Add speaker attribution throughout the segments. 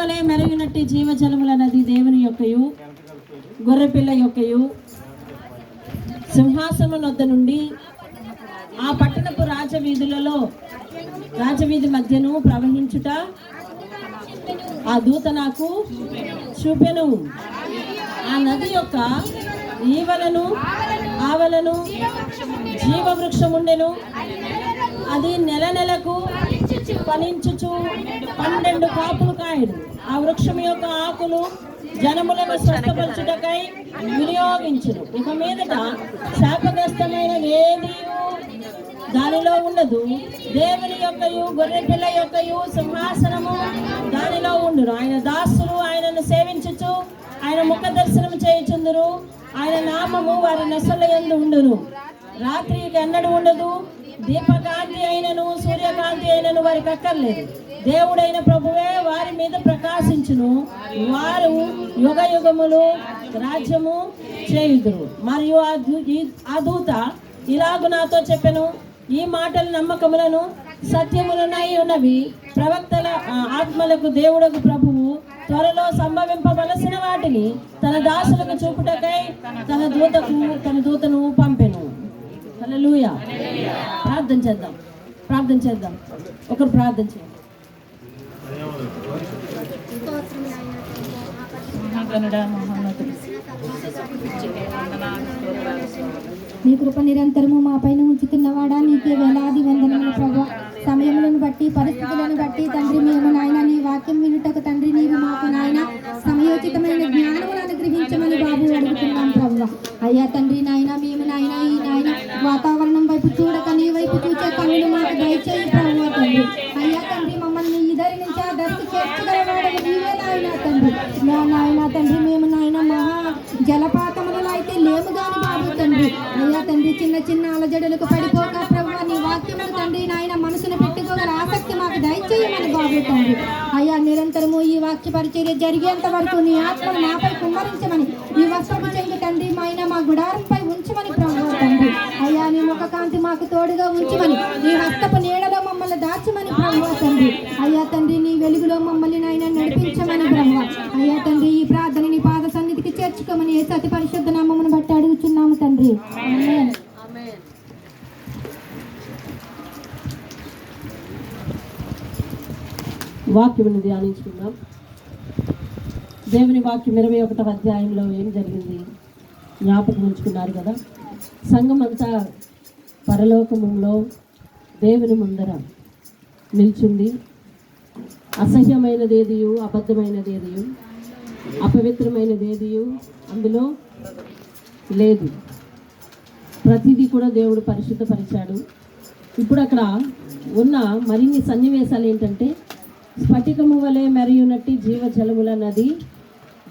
Speaker 1: వలె మెరుగునట్టి జీవజలముల నది దేవుని యొక్కయు గొర్రెపిల్ల యొక్కయు సింహాసనం వద్ద నుండి ఆ పట్టణపు రాజవీధి మధ్యను ప్రవహించుట ఆ దూత నాకు చూపెను. ఆ నది యొక్క ఈవలను ఆవలను జీవవృక్షముండెను. అది నెలకు ఫలించుచు 12 కాపులు కాయడు. ఆ వృక్షం యొక్క ఆకులు జనములను స్వస్థపరచుటకై వినియోగించును. ఇక మీదట శాపగ్రస్తమైనదేది దానిలో ఉండదు. దేవుని యొక్కయు గొర్రెపిల్ల యొక్కయు సింహాసనము దానిలో ఉండును. ఆయన దాసులు ఆయనను సేవించుచు ఆయన ముఖ దర్శనం చేయుచుందురు. ఆయన నామము వారి నొసల యందు ఉండును. రాత్రికి ఎన్నడూ ఉండదు. దీపకాంతి అయినను సూర్యకాంతి అయినను వారికి అక్కర్లేదు. దేవుడైన ప్రభువే వారి మీద ప్రకాశించును. వారు యుగ యుగములు రాజ్యము చేయుదురు. మరియు ఆ దూత ఇలాగు నాతో చెప్పెను, ఈ మాటలు నమ్మకములను సత్యములనై ఉన్నవి. ప్రవక్తల ఆత్మలకు దేవుడకు ప్రభువు త్వరలో సంభవింపవలసిన వాటిని తన దాసులకు చూపుటకై తన దూతను పంపెను. హల్లెలూయా. ప్రార్థన చేద్దాం. ఒకరు ప్రార్థన చేయండి.
Speaker 2: నీ కృప నిరంతరము మా పైన ఉంచుతున్నవాడా, నీకే వేలాది వందనములు ప్రభువా. సమయములను బట్టి పరిస్థితులను బట్టి తండ్రి మేము నాయన నీ వాక్యం వినుటకు తండ్రి నీవు మాకు నాయన సమయోచితమైన జ్ఞానమును అనుగ్రహించమని బాబు అడుగుతున్నాం ప్రభువా. అయ్యా తండ్రి నాయన మేము నాయన ఈ నాయన వాతావరణం వైపు చూడక నీ వైపు చూచే కన్నులు మాకు దయచేయి ప్రభువా తండ్రి. అయ్యా తండ్రి మమ్మల్ని ఈ దరి నుంచి ఆ దరికి చేర్చగలవాడని నీవే నాయన తండ్రి. నాయన తండ్రి మేము నాయన మహా జలపాతములలో అయితే లేము గాని బాబు తండ్రి. అయ్యా తండ్రి చిన్న అలజడులకు పడిపోక ప్రభువా నీ వాక్యమును తండ్రి నాయన మనసును పెట్టుకోగల ఆసక్తి మాకు దయచేయమని బాబు తండ్రి. అయ్యా నిరంతరము ఈ వాక్య పరిచర్య జరిగేంత వరకు నీ ఆత్మను మాపై కుమ్మరించమని నీ వస్త్రపు చెంగు తండ్రి మా గుడారంపై ఉంచమని ప్రభువా తండ్రి. అయ్యా నీ ముఖ కాంతి మాకు తోడుగా ఉంచమని నీ హస్తపు నీడలో మమ్మల్ని దాచమని ప్రభువా తండ్రి. అయ్యా తండ్రి నీ వెలుగులో మమ్మల్ని నాయన నడిపించమని ప్రభువా. అయ్యా తండ్రి ఈ ప్రార్థన నీ పాద సన్నిధికి చేర్చుకోమని యేసు అతి పరిశుద్ధ నామమును బట్టి అడుగుచున్నాము తండ్రి. ఆమేన్.
Speaker 1: వాక్యమును ధ్యానించుకుందాం. దేవుని వాక్యం 21వ అధ్యాయంలో ఏం జరిగింది జ్ఞాపకం ఉంచుకున్నారు కదా. సంఘం అంతా పరలోకములో దేవుని ముందర నిల్చుంది. అసహ్యమైనదేదియు అబద్ధమైనదేదియు అపవిత్రమైనదేదియు అందులో లేదు. ప్రతిదీ కూడా దేవుడు పరిశుద్ధపరిచాడు. ఇప్పుడు అక్కడ ఉన్న మరిన్ని సన్నివేశాలు ఏంటంటే, స్ఫటికము వలె మెరియునట్టి జీవజలముల నది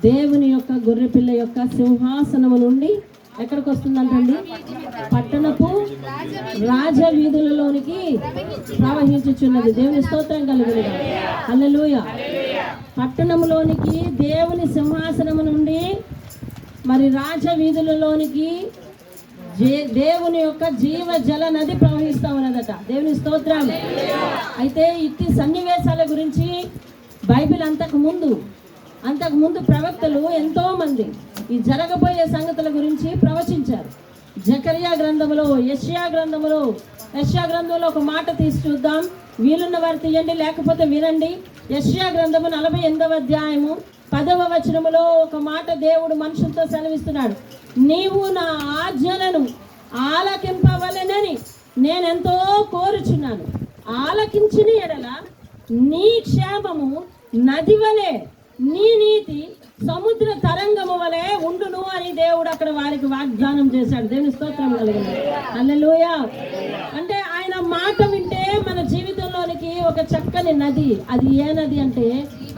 Speaker 1: దేవుని యొక్క గొర్రెపిల్ల యొక్క సింహాసనము నుండి ఎక్కడికి వస్తుందంటండి? పట్టణపు రాజవీధులలోనికి ప్రవహించుచున్నది. దేవుని స్తోత్రం కలుగునుగా. హల్లెలూయా. పట్టణంలోనికి దేవుని సింహాసనము నుండి మరి రాజవీధులలోనికి దేవుని యొక్క జీవజల నది ప్రవహిస్తా ఉన్నదట. దేవుని స్తోత్రం. అయితే ఇట్టి సన్నివేశాల గురించి బైబిల్ అంతకు ముందు ప్రవక్తలు ఎంతో మంది ఈ జరగబోయే సంగతుల గురించి ప్రవచించారు. జకరియా గ్రంథములో, యెషయా గ్రంథంలో ఒక మాట తీసి చూద్దాం. వీలున్న వారు తీయండి, లేకపోతే వినండి. యెషయా గ్రంథము 48వ అధ్యాయము 10వ వచనములో ఒక మాట దేవుడు మనుషులతో సెలవిస్తున్నాడు. నీవు నా ఆజ్ఞలను ఆలకింపవలెనని నేనెంతో కోరుచున్నాను. ఆలకించిన ఎడల నీ క్షేమము నది వలె, నీ నీతి సముద్ర తరంగము వలె ఉండును అని దేవుడు అక్కడ వారికి వాగ్దానం చేశాడు. దేవుని స్తోత్రం కలుగును. హల్లెలూయా. అంటే ఆయన మాట వింటే మన జీవితంలోనికి ఒక చక్కని నది. అది ఏ నది అంటే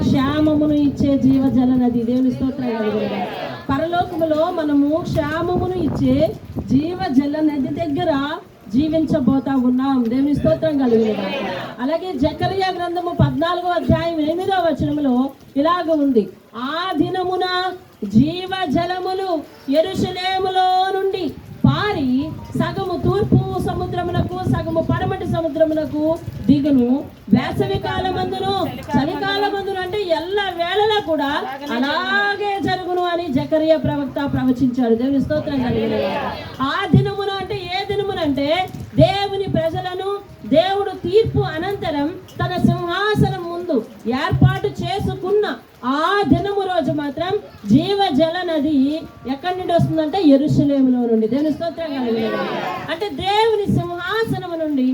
Speaker 1: క్షేమమును ఇచ్చే జీవజల నది. దేవుని స్తోత్రం కలుగును. పరలోకములో మనము క్షేమమును ఇచ్చే జీవజల నది దగ్గర జీవించబోతా ఉన్నాం. దేవుని స్తోత్రం కలుగును. అలాగే జకరియా గ్రంథము 14వ అధ్యాయం 8వ వచనములో ఇలాగ ఉంది. ఆ దినమున జీవజలములు యెరూషలేములో నుండి పారి సగము తూర్పు సముద్రమునకు సగము పడమటి సముద్రమునకు దిగును. వేసవి కాలమందును చలికాలమందును అంటే ఎల్ల కూడా అలాగే జరుగును అని జకరియా ప్రవక్త ప్రవచించాడు. దేవుని స్తోత్రం కలిగిన ఆ దినమున అంటే ఏ దినమునంటే దేవుని ప్రజలను దేవుడు తీర్పు అనంతరం తన సింహాసనం ముందు ఏర్పాటు చేసుకున్న ఆ దినము రోజు మాత్రం జీవ జల నది ఎక్కడి నుండి వస్తుందంటే యెరూషలేములో నుండి. దేవుని స్తోత్రం కలిగిన అంటే దేవుని సింహాసనము నుండి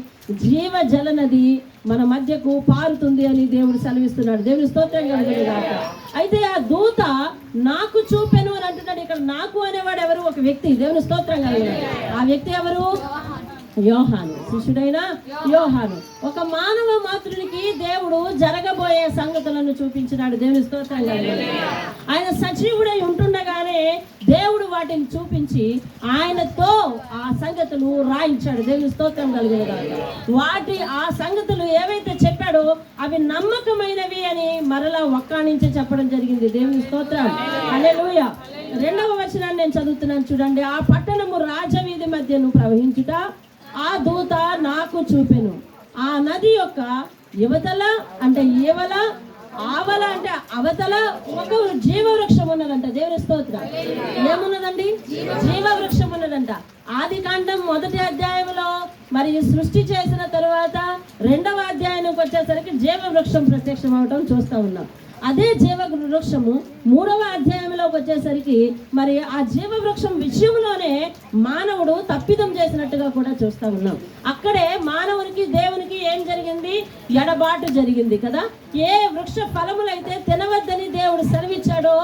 Speaker 1: జీవ జల నది మన మధ్యకు పారుతుంది అని దేవుడు సెలవిస్తున్నాడు. దేవుని స్తోత్రం కలిగిన అయితే ఆ దూత నాకు చూపెను అని అంటున్నాడు. ఇక్కడ నాకు అనేవాడు ఎవరు? ఒక వ్యక్తి. దేవుని స్తోత్రం కలిగిన ఆ వ్యక్తి ఎవరు? యోహాను, శిష్యుడైన యోహాను. ఒక మానవ మాతృనికి దేవుడు జరగబోయే సంగతులను చూపించినాడు. దేవుని స్తోత్రం కలిగిన ఆయన సజీవుడై ఉంటుండగానే దేవుడు వాటిని చూపించి ఆయనతో ఆ సంగతులు రాయించాడు. దేవుని స్తోత్రం కలిగిన ఆ సంగతులు ఏవైతే చెప్పాడో అవి నమ్మకమైనవి అని మరలా ఒక్కానించి చెప్పడం జరిగింది. దేవుని స్తోత్రం. హల్లెలూయా. 2వ వచనాన్ని నేను చదువుతున్నాను చూడండి. ఆ పట్టణము రాజవీధి మధ్యను ప్రవహించుట ఆ దూత నాకు చూపెను. ఆ నది యొక్క యువతల అంటే ఈవల, ఆవల అంటే అవతల ఒక జీవవృక్షం ఉన్నదంట. దేవుని స్తోత్రం. ఏమున్నదండి? జీవవృక్షం ఉన్నదంట. ఆదికాండం 1వ అధ్యాయంలో మరి సృష్టి చేసిన తర్వాత 2వ అధ్యాయానికి వచ్చేసరికి జీవవృక్షం ప్రత్యక్షం అవటం చూస్తూ ఉన్నాం. అదే జీవవృక్షము 3వ అధ్యాయంలోకి వచ్చేసరికి మరి ఆ జీవవృక్షం విషయంలోనే మానవుడు తప్పిదం చేసినట్టుగా కూడా చూస్తూ ఉన్నాం. అక్కడే మానవునికి దేవునికి ఏం జరిగింది? ఎడబాటు జరిగింది కదా. ఏ వృక్ష ఫలములైతే తినవద్దని దేవుడు సెలవిచ్చాడో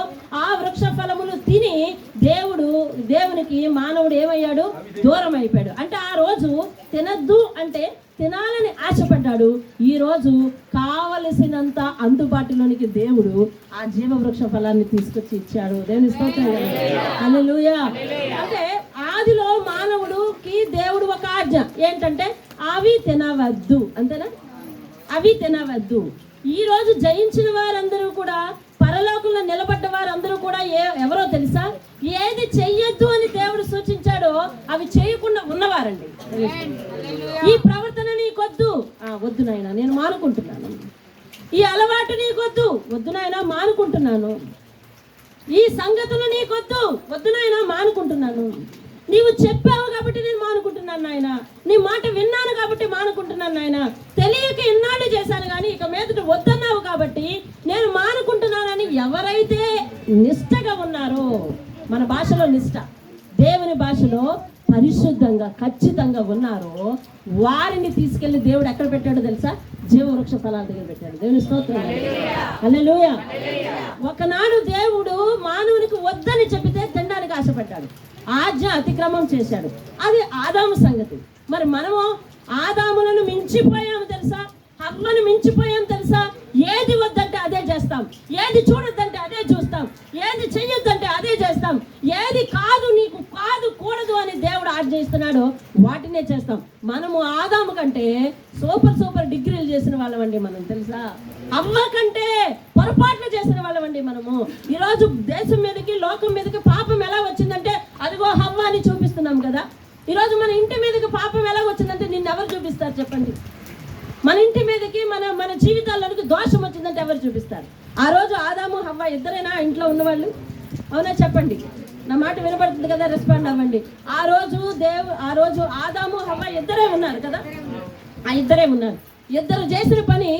Speaker 1: ఆ వృక్ష ఫలములు తిని దేవునికి మానవుడు ఏమయ్యాడు? దూరం అయిపోయాడు. అంటే ఆ రోజు తినద్దు అంటే తినాలని ఆశపడ్డాడు. ఈ రోజు కావలసినంత అందుబాటులోనికి దేవుడు ఆ జీవవృక్ష ఫలాన్ని తీసుకొచ్చి ఇచ్చాడు. దేవుని స్తోత్రం. హల్లెలూయా. అంటే ఆదిలో మానవుడికి దేవుడు ఒక ఆజ్ఞ ఏంటంటే అవి తినవద్దు, అంతేనా? అవి తినవద్దు. ఈ రోజు జయించిన వారందరూ కూడా, పరలోకంలో నిలబడ్డ వారందరూ కూడా ఎవరో తెలుసా? ఏది చెయ్యొద్దు అని దేవుడు సూచించాడో అవి చేయకుండా ఉన్నవారండి. ఈ ప్రవర్తన నీకొద్దు, వద్దు నాయనా నేను మానుకుంటున్నాను. ఈ అలవాటు నీకొద్దు, వద్దు నాయనా మానుకుంటున్నాను. ఈ సంగతులు నీకొద్దు, వద్దు నాయనా మానుకుంటున్నాను. నీవు చెప్పావు కాబట్టి నేను మానుకుంటున్నాను నాయన, నీ మాట విన్నాను కాబట్టి మానుకుంటున్నాను నాయన, తెలియక ఇన్నాళ్ళు చేశాను కానీ ఇక మీదట వద్దన్నావు కాబట్టి నేను మానుకుంటున్నానని ఎవరైతే నిష్టగా ఉన్నారో, మన భాషలో నిష్ట, దేవుని భాషలో పరిశుద్ధంగా ఖచ్చితంగా ఉన్నారో వారిని తీసుకెళ్లి దేవుడు ఎక్కడ పెట్టాడో తెలుసా? జీవవృక్ష ఫలాల దగ్గర పెట్టాడు. దేవుని స్తోత్రం. హల్లెలూయా. ఒకనాడు దేవుడు మానవునికి వద్దని చెబితే తినడానికి ఆశపడ్డాడు, ఆజ్ఞ అతిక్రమం చేశాడు. అది ఆదాము సంగతి. మరి మనము ఆదాములను మించిపోయాము తెలుసా? హవ్వను మించిపోయాం తెలుసా? ఏది వద్దంటే అదే చేస్తాం, ఏది చూడొద్దంటే అదే చూస్తాం, ఏది చెయ్యొద్దంటే అదే చేస్తాం, ఏది కాదు నీకు కాదు కూడదు అని దేవుడు ఆజ్ఞయిస్తున్నాడు వాటినే చేస్తాం. మనము ఆదాము కంటే సూపర్ డిగ్రీలు చేసిన వాళ్ళమండి మనం, తెలుసా? హవ్వ కంటే పొరపాట్లు చేసిన వాళ్ళమండి మనము. ఈరోజు దేశం మీదకి లోకం మీదకి పాపం ఎలా వచ్చిందంటే అదిగో హవ్వ అని చూపిస్తున్నాం కదా. ఈరోజు మన ఇంటి మీదకి పాపం ఎలా వచ్చిందంటే నిన్ను ఎవరు చూపిస్తారు చెప్పండి? మన ఇంటి మీదకి మన జీవితాల్లోనికి దోషం వచ్చిందంటే ఎవరు చూపిస్తారు? ఆ రోజు ఆదాము హవ్వ ఇద్దరైనా ఇంట్లో ఉన్నవాళ్ళు? అవునా చెప్పండి, నా మాట వినపడుతుంది కదా, రెస్పాండ్ అవ్వండి. ఆ రోజు ఆదాము హవ్వ ఇద్దరే ఉన్నారు కదా, ఆ ఇద్దరే ఉన్నారు. ఇద్దరు చేసిన పని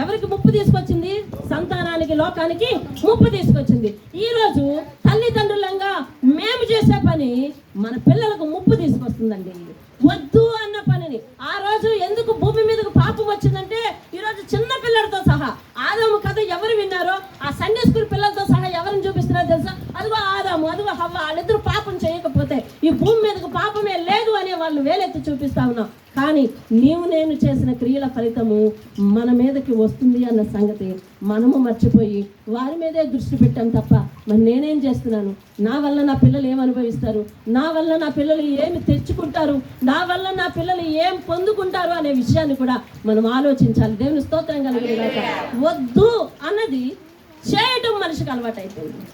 Speaker 1: ఎవరికి ముప్పు తీసుకొచ్చింది? సంతానానికి, లోకానికి ముప్పు తీసుకొచ్చింది. ఈ రోజు తల్లిదండ్రులంగా మేము చేసే పని మన పిల్లలకు ముప్పు తీసుకొస్తుందండి. వద్దు అన్న పనిని ఆ రోజు ఎందుకు భూమి మీదకు పాపం వచ్చిందంటే ఈరోజు చిన్న పిల్లలతో సహా ఆదాము కథ ఎవరు విన్నారో ఆ సండే స్కూల్ పిల్లలతో సహా ఎవరిని చూపిస్తున్నారో తెలుసా? అదిగో ఆదాము, అదిగో హవ్వ, వాళ్ళిద్దరు పాపం చేయకపోతే ఈ భూమి మీదకు పాపమే లేదు అనే వాళ్ళు వేలెత్తి చూపిస్తా ఉన్నాం. కానీ నీవు నేను చేసిన క్రియల ఫలితము మన మీదకి వస్తుంది అన్న సంగతి మనము మర్చిపోయి వారి మీదే దృష్టి పెట్టాం తప్ప మరి నేనేం చేస్తున్నాను, నా వల్ల నా పిల్లలు ఏం అనుభవిస్తారు, నా వల్ల నా పిల్లలు ఏమి తెచ్చుకుంటారు, నా వల్ల నా పిల్లలు ఏం పొందుకుంటారు అనే విషయాన్ని కూడా మనం ఆలోచించాలి. దేవుని స్తోత్రం కలిగిన వద్దు అన్నది చేయటం మనిషికి అలవాటు అయిపోయింది.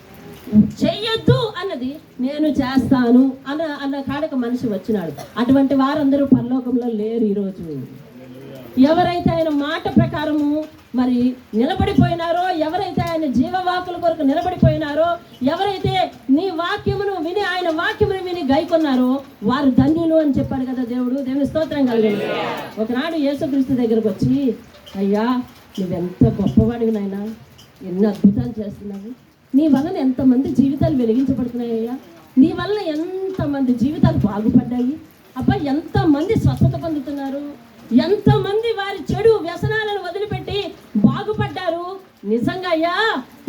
Speaker 1: చెయ్యొద్దు అన్నది నేను చేస్తాను అన్న కాడకు మనిషి వచ్చినాడు. అటువంటి వారందరూ పరలోకంలో లేరు. ఈరోజు ఎవరైతే ఆయన మాట ప్రకారము మరి నిలబడిపోయినారో, ఎవరైతే ఆయన జీవవాకుల కొరకు నిలబడిపోయినారో, ఎవరైతే నీ వాక్యమును విని ఆయన వాక్యమును విని గైకొన్నారో వారు ధన్యులు అని చెప్పాడు కదా దేవుడు. దేవుని స్తోత్రం కలిగింది. ఒకనాడు యేసుక్రీస్తు దగ్గరకు వచ్చి, అయ్యా నువ్వెంత గొప్పవాడివి నాయనా, ఎన్ని అద్భుతాలు చేస్తున్నావు, నీ వలన ఎంతమంది జీవితాలు వెలిగించబడుతున్నాయ్యా, నీ వలన ఎంతమంది జీవితాలు బాగుపడ్డాయి, అబ్బా ఎంతమంది స్వస్థత పొందుతున్నారు, ఎంతమంది వారి చెడు వ్యసనాలను వదిలిపెట్టి బాగుపడ్డారు, నిజంగా అయ్యా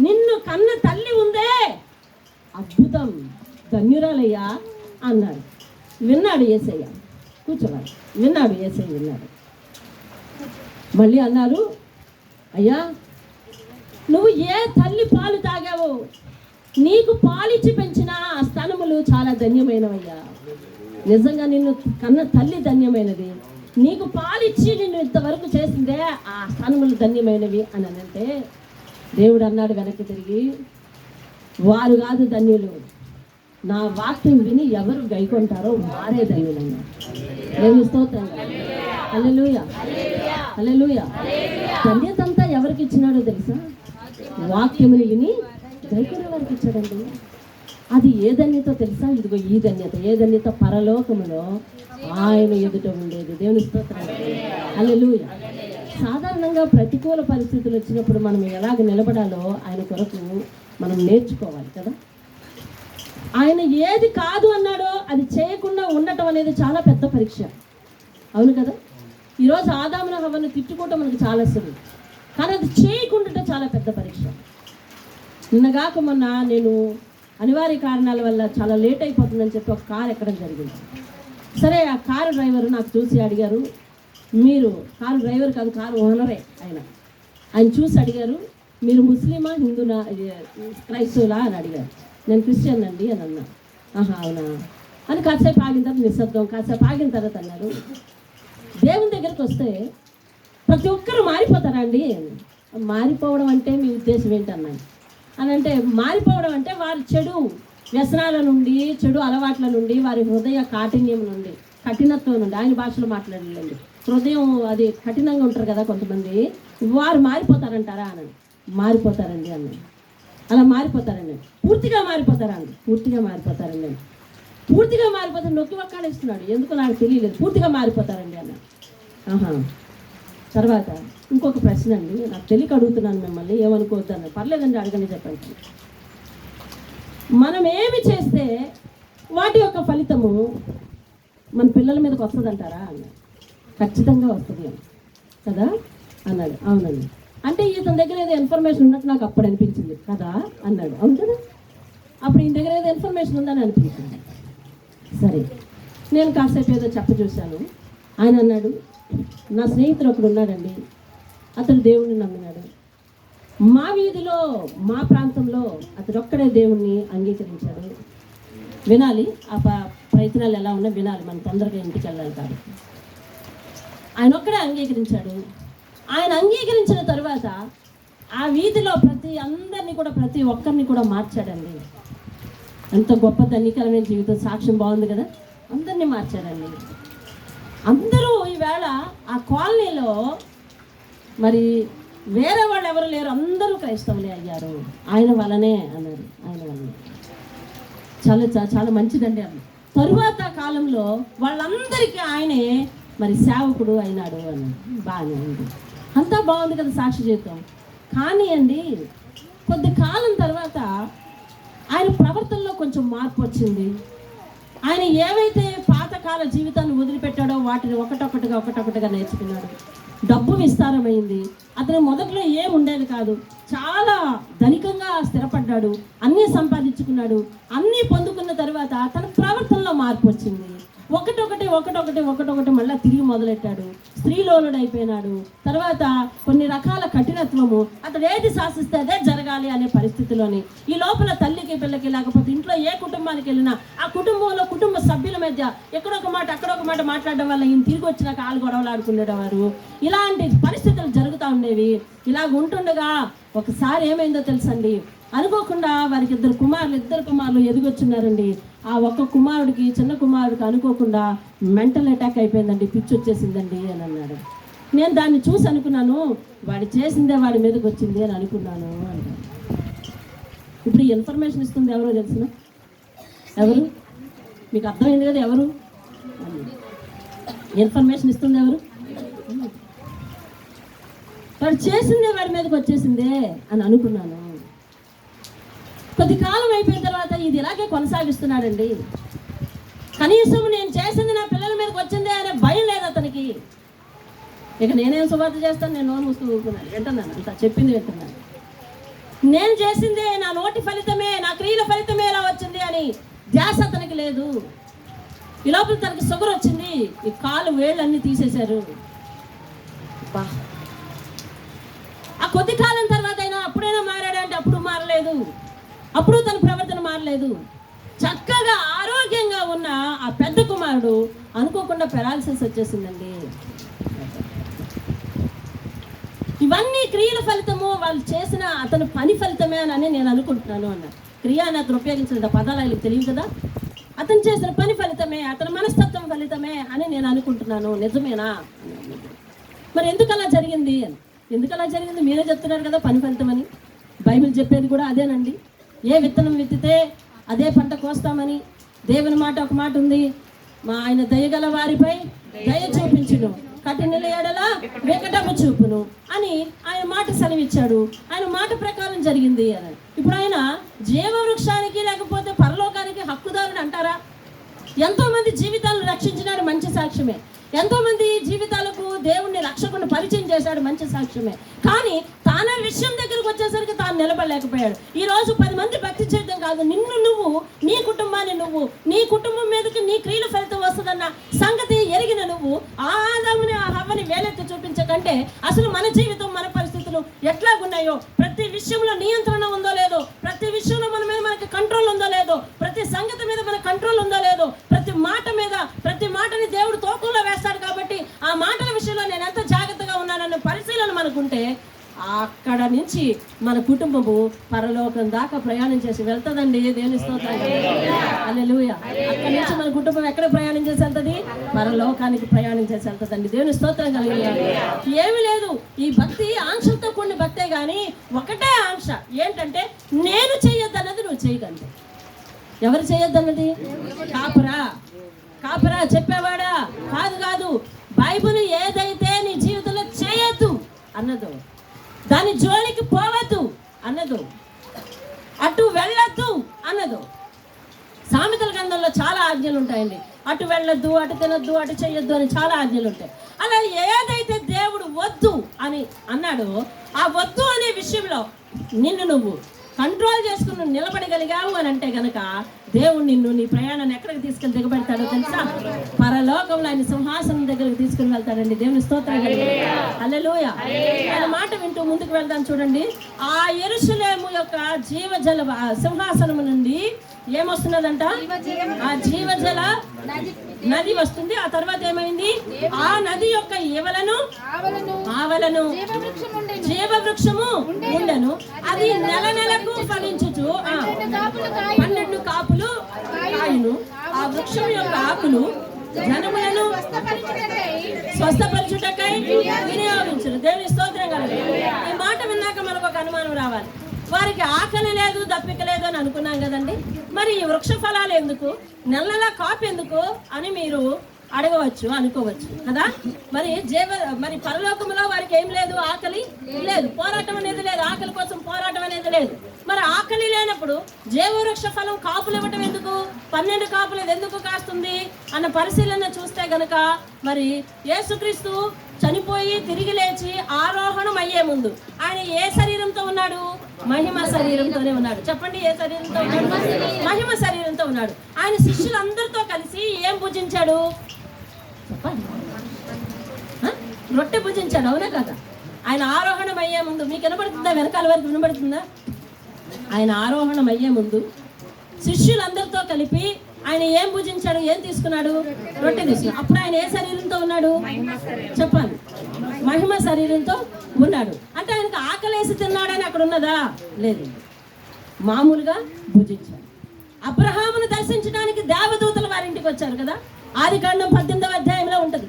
Speaker 1: నిన్ను కన్న తల్లి ఉందే అద్భుతం, ధన్యురాలయ్యా అన్నాడు. విన్నాడు యేసయ్య, కూర్చోవాలి, విన్నాడు యేసయ్య, విన్నాడు. మళ్ళీ అన్నారు, అయ్యా నువ్వు ఏ తల్లి పాలు తాగావో, నీకు పాలిచ్చి పెంచిన ఆ స్థానములు చాలా ధన్యమైనవయ్యా, నిజంగా నిన్ను కన్న తల్లి ధన్యమైనది, నీకు పాలిచ్చి నిన్ను ఇంతవరకు చేసిందే ఆ స్థానములు ధన్యమైనవి అని అంటే దేవుడు అన్నాడు వెనక్కి తిరిగి, వారు కాదు ధన్యులు, నా వాక్యం విని ఎవరు గైకొంటారో వారే ధన్యులు అన్నారు. దేవుని స్తోత్రం. హల్లెలూయా, హల్లెలూయా. ధన్యత అంతా ఎవరికి ఇచ్చినాడో తెలుసా? వాక్యముని విని గైకొనే వారికి ఇచ్చాడండి. అది ఏ ధన్యత తెలుసా? ఇదిగో ఈ ధన్యత. ఏ ధన్యత? పరలోకములో ఆయన ఎదుట ఉండేది. దేవుని స్తోత్రం. హల్లెలూయా. సాధారణంగా ప్రతికూల పరిస్థితులు వచ్చినప్పుడు మనం ఎలాగ నిలబడాలో ఆయన కొరకు మనం నేర్చుకోవాలి కదా. ఆయన ఏది కాదు అన్నాడో అది చేయకుండా ఉండటం అనేది చాలా పెద్ద పరీక్ష, అవును కదా. ఈరోజు ఆదామును హవ్వను తిట్టుకోవటం మనకు చాలా సులువు, కానీ అది చేయకుండా చాలా పెద్ద పరీక్ష. నిన్నగాక మొన్న నేను అనివార్య కారణాల వల్ల చాలా లేట్ అయిపోతుందని చెప్పి ఒక కారు ఎక్కడం జరిగింది. సరే, ఆ కారు డ్రైవర్ నాకు చూసి అడిగారు, మీరు కారు డ్రైవర్ కాదు, కారు ఓనరే ఆయన చూసి అడిగారు, మీరు ముస్లిమా, హిందూనా, క్రైస్తవులా అని అడిగారు. నేను క్రిస్టియన్ అండి అని అన్నా. ఆహా అవునా అని కాసేపు ఆగిన తర్వాత నిశ్శబ్దం. కాసేపు ఆగిన తర్వాత అన్నారు, దేవుని దగ్గరికి వస్తే ప్రతి ఒక్కరు మారిపోతారా అండి? మారిపోవడం అంటే మీ ఉద్దేశం ఏంటన్నాను. అని అంటే మారిపోవడం అంటే వారి చెడు వ్యసనాల నుండి, చెడు అలవాట్ల నుండి, వారి హృదయ కాఠిన్యం నుండి, కఠినత్వం నుండి, ఆయన భాషలో మాట్లాడలేండి, హృదయం అది కఠినంగా ఉంటారు కదా కొంతమంది, వారు మారిపోతారంటారా అని. మారిపోతారండి అన్నాను. అలా మారిపోతారండి, పూర్తిగా మారిపోతారా అండి? పూర్తిగా మారిపోతారండి. పూర్తిగా మారిపోతారు, నొక్కి ఒక్కాడేస్తున్నాడు, ఎందుకు నాకు తెలియలేదు. పూర్తిగా మారిపోతారండి అన్నాడు. ఆహా. తర్వాత ఇంకొక ప్రశ్న అండి, నాకు తెలియక అడుగుతున్నాను మిమ్మల్ని, ఏమనుకోవద్దు అన్న. పర్లేదండి అడగండి, చెప్పండి. మనం ఏమి చేస్తే వాటి యొక్క ఫలితము మన పిల్లల మీదకి వస్తుందంటారా అన్నాడు. ఖచ్చితంగా వస్తుంది కదా అన్నాడు. అవునండి. అంటే ఇతని దగ్గర ఏదో ఇన్ఫర్మేషన్ ఉన్నట్టు నాకు అప్పుడు అనిపించింది కదా అన్నాడు. అవును కదా, అప్పుడు ఈయన దగ్గర ఏదో ఇన్ఫర్మేషన్ ఉందని అనిపించింది. సరే, నేను కాసేపు ఏదో చూశాను. ఆయన అన్నాడు, నా స్నేహితుడు ఒకడు ఉన్నాడండి, అతడు దేవుణ్ణి నమ్మినాడు, మా వీధిలో మా ప్రాంతంలో అతడు ఒక్కడే దేవుణ్ణి అంగీకరించాడు. వినాలి, ఆ ప్రయత్నాలు ఎలా ఉన్నా వినాలి, మనం తొందరగా ఇంటికి వెళ్ళాలి కాబట్టి. ఆయన ఒక్కడే అంగీకరించాడు. ఆయన అంగీకరించిన తర్వాత ఆ వీధిలో ప్రతి ఒక్కరిని కూడా మార్చాడండి. ఎంత గొప్ప ధన్యకరమైన జీవితం, సాక్ష్యం బాగుంది కదా. అందరినీ మార్చాడండి. అందరూ ఈవేళ ఆ కాలనీలో మరి వేరే వాళ్ళు ఎవరు లేరు, అందరూ క్రైస్తవులే అయ్యారు ఆయన వలనే అన్నారు. ఆయన వలనే చాలా మంచిదండి అన్న. తరువాత కాలంలో వాళ్ళందరికీ ఆయనే మరి సేవకుడు అయినాడు అని. బాగానే ఉంది, అంతా బాగుంది కదా సాక్షి జీవితం. కానీ అండి కొద్ది కాలం తర్వాత ఆయన ప్రవర్తనలో కొంచెం మార్పు వచ్చింది. ఆయన ఏవైతే పాతకాల జీవితాన్ని వదిలిపెట్టాడో వాటిని ఒకటొకటిగా నేర్చుకున్నాడు. డబ్బు విస్తారమైంది. అతను మొదట్లో ఏం ఉండేది కాదు, చాలా ధనికంగా స్థిరపడ్డాడు, అన్నీ సంపాదించుకున్నాడు. అన్నీ పొందుకున్న తర్వాత తన ప్రవర్తనలో మార్పు వచ్చింది. ఒకటొకటి మళ్ళీ తిరిగి మొదలెట్టాడు. స్త్రీలోనుడు అయిపోయినాడు. తర్వాత కొన్ని రకాల కఠినత్వము, అతడు ఏది శాసిస్తే అదే జరగాలి అనే పరిస్థితిలోని ఈ లోపల తల్లికి పిల్లకి లేకపోతే ఇంట్లో ఏ కుటుంబానికి వెళ్ళినా ఆ కుటుంబంలో కుటుంబ సభ్యుల మధ్య ఎక్కడొక మాట అక్కడొక మాట మాట్లాడడం వల్ల ఈయన తిరిగి వచ్చినాక ఆలు గొడవలు ఆడుకునేవారు. ఇలాంటి పరిస్థితులు జరుగుతూ ఉండేవి. ఇలాగ ఉంటుండగా ఒకసారి ఏమైందో తెలుసండి, అనుకోకుండా వారికి ఇద్దరు కుమారులు ఎదిగొచ్చున్నారండి. ఆ ఒక్క కుమారుడికి, చిన్న కుమారుడికి అనుకోకుండా మెంటల్ అటాక్ అయిపోయిందండి, పిచ్చి వచ్చేసిందండి అని అన్నాడు. నేను దాన్ని చూసి అనుకున్నాను, వాడు చేసిందే వాడి మీదకి వచ్చింది అని అనుకున్నాను అంటాను. ఇప్పుడు ఈ ఇన్ఫర్మేషన్ ఇస్తుంది ఎవరో తెలిసిన? ఎవరు? మీకు అర్థమైంది కదా ఎవరు? ఇన్ఫర్మేషన్ ఇస్తుంది ఎవరు? వాడు చేసిందే వాడి మీదకి వచ్చేసిందే అని అనుకున్నాను. కొద్ది కాలం అయిపోయిన తర్వాత ఇది ఇలాగే కొనసాగిస్తున్నాడండి. కనీసం నేను చేసింది నా పిల్లల మీదకి వచ్చిందే అనే భయం లేదు అతనికి. ఇక నేనేం సువార్త చేస్తాను, నేను నోరు మూసుకుని ఊరుకున్నాను, వింటున్నాను, అంత చెప్పింది వింటున్నాను. నేను చేసిందే, నా నోటి ఫలితమే, నా క్రియల ఫలితమే ఎలా వచ్చింది అని ధ్యాస అతనికి లేదు. ఈ లోపల తనకి షుగర్ వచ్చింది, ఈ కాలు వేళ్ళన్నీ తీసేశారు. ఆ కొద్ది కాలం తర్వాత అయినా అప్పుడైనా మారాడంటే అప్పుడు మారలేదు, అప్పుడు తన ప్రవర్తన మారలేదు. చక్కగా ఆరోగ్యంగా ఉన్న ఆ పెద్ద కుమారుడు అనుకోకుండా పెరాలసిస్ వచ్చేసిందండి. ఇవన్నీ క్రియల ఫలితము, వాళ్ళు చేసిన అతను పని ఫలితమే అని నేను అనుకుంటున్నాను అన్న. క్రియ అని అతను ఉపయోగించిన పదాలు ఆయనకు తెలియదు కదా. అతను చేసిన పని ఫలితమే, అతని మనస్తత్వం ఫలితమే అని నేను అనుకుంటున్నాను. నిజమేనా? మరి ఎందుకు అలా జరిగింది? ఎందుకు అలా జరిగింది మీరే చెప్తున్నారు కదా, పని ఫలితం అని. బైబిల్ చెప్పేది కూడా అదేనండి. ఏ విత్తనం విత్తితే అదే పంట కోస్తామని దేవుని మాట ఒక మాట ఉంది. మా ఆయన దయగల వారిపై దయ చూపించును, కఠినల ఎడల వికటము చూపును అని ఆయన మాట సెలవిచ్చాడు. ఆయన మాట ప్రకారం జరిగింది అని. ఇప్పుడు ఆయన జీవవృక్షానికి లేకపోతే పరలోకానికి హక్కుదారుడు అంటారా? ఎంతోమంది జీవితాలను రక్షించినాడు, మంచి సాక్ష్యమే. ఎంతోమంది జీవితాలకు దేవుణ్ణి రక్షకుని పరిచయం చేశాడు, మంచి సాక్ష్యమే. కానీ తాన విషయం దగ్గరకు వచ్చేసరికి తాను నిలబడలేకపోయాడు. ఈ రోజు 10 మంది భక్తి చేయడం కాదు, నిన్ను నువ్వు, నీ కుటుంబాన్ని నువ్వు, నీ కుటుంబం మీదకి నీ క్రియల ఫలితం వస్తుందన్న సంగతి ఎరిగిన నువ్వు ఆదాముని హవ్వని వేలెత్తి చూపించకంటే అసలు మన జీవితం, మన పరిస్థితులు ఎట్లాగున్నాయో, ప్రతి విషయంలో నియంత్రణ ఉందో లేదో, ప్రతి విషయంలో మన మీద మనకి కంట్రోల్ ఉందో లేదో, ప్రతి సంగతి మీద మన కంట్రోల్ ఉందో లేదో, ప్రతి మాట మీద, ప్రతి మాటని దేవుడు తోకంలో వేస్తాడు. కాబట్టి ఆ మాటల విషయంలో నేను ఎంత జాగ్రత్తగా ఉన్నానన్న పరిశీలన మనకుంటే అక్కడ నుంచి మన కుటుంబము పరలోకం దాకా ప్రయాణం చేసి వెళ్తుందండి. దేవుని స్తోత్రం, హల్లెలూయా. అక్కడి నుంచి మన కుటుంబం ఎక్కడ ప్రయాణం చేసి వెళ్తుంది? పరలోకానికి ప్రయాణం చేసి వెళ్తుందండి. దేవుని స్తోత్రం కలిగి ఏమి లేదు. ఈ భక్తి ఆంక్షలతో కూడిన భక్తే కానీ ఒకటే ఆంక్ష ఏంటంటే, నేను చేయొద్దన్నది నువ్వు చేయగలవు. ఎవరు చేయొద్దన్నది? కాపరా చెప్పేవాడా? కాదు. బైబిల్ ఏదైతే నీ జీవితంలో చేయొద్దు అన్నదో, దాని జోలికి పోవద్దు అన్నదో, అటు వెళ్ళొద్దు అన్నదో. సామెతల గ్రంథంలో చాలా ఆజ్ఞలు ఉంటాయండి. అటు వెళ్ళొద్దు, అటు తినొద్దు, అటు చేయొద్దు అని చాలా ఆజ్ఞలు ఉంటాయి. అలా ఏదైతే దేవుడు వద్దు అని అన్నాడో ఆ వద్దు అనే విషయంలో నిన్ను నువ్వు కంట్రోల్ చేసుకుని నిలబడగలిగావు అని అంటే గనక దేవుడు నిన్ను, నీ ప్రయాణాన్ని ఎక్కడికి తీసుకెళ్ళి దిగబెడతాడో తెలుసా? పరలోకంలో ఆయన సింహాసనం దగ్గరికి తీసుకుని వెళ్తాడండి. దేవుని స్తోత్రం, హల్లెలూయా. ఆయన మాట వింటూ ముందుకు వెళ్దాం. చూడండి, ఆ యెరూషలేము యొక్క జీవజల సింహాసనము నుండి ఏమొస్తున్నదంట? ఆ జీవజల నది వస్తుంది. ఆ తర్వాత ఏమైంది? ఆ నది యొక్క ఆవలను జీవవృక్షము ఉండెను. అది నెలకు ఫలించుచు 12 కాపులు కాయును. ఆ వృక్షం యొక్క ఆకులు జనములను స్వస్థపరచుటకై వినియోగించును. దేవుని స్తోత్రం కలగాలి. ఈ మాట విన్నాక మనకు ఒక అనుమానం రావాలి. వారికి ఆకలి లేదు, దప్పిక లేదు అని అనుకున్నాం కదండి. మరి ఈ వృక్ష ఫలాలు ఎందుకు, నెలలా కాపు ఎందుకు అని మీరు అడగవచ్చు, అనుకోవచ్చు కదా. మరి పరలోకంలో వారికి ఏం లేదు? ఆకలి లేదు, పోరాటం అనేది లేదు, ఆకలి కోసం పోరాటం అనేది లేదు. మరి ఆకలి లేనప్పుడు జీవవృక్ష ఫలం కాపులు ఇవ్వటం ఎందుకు? 12 కాపులు ఎందుకు కాస్తుంది అన్న పరిశీలన చూస్తే గనక, మరి యేసుక్రీస్తు చనిపోయి తిరిగి లేచి ఆరోహణం అయ్యే ముందు ఆయన ఏ శరీరంతో ఉన్నాడు? మహిమ శరీరంతోనే ఉన్నాడు. చెప్పండి, ఏ శరీరంతో ఉన్నాడు? మహిమ శరీరంతో ఉన్నాడు. ఆయన శిష్యులందరితో కలిసి ఏం భుజించాడు? చెప్పండి, రొట్టె భుజించాడు, అవునా కదా? ఆయన ఆరోహణం అయ్యే ముందు, మీకు వినబడుతుందా? వెనకాల వరకు వినబడుతుందా? ఆయన ఆరోహణం అయ్యే ముందు శిష్యులందరితో కలిపి ఆయన ఏం భుజించాడు? ఏం తీసుకున్నాడు? రొట్టె తీసుకున్నాడు. అప్పుడు ఆయన ఏ శరీరంతో ఉన్నాడు? చెప్పండి, మహిమ శరీరంతో ఉన్నాడు. అంటే ఆయనకు ఆకలేసి తిన్నాడని అక్కడ ఉన్నదా? లేదు, మామూలుగా భుజించాడు. అబ్రహామును దర్శించడానికి దేవదూతలు వారింటికి వచ్చారు కదా. ఆదికాండం 18వ అధ్యాయంలో ఉంటుంది.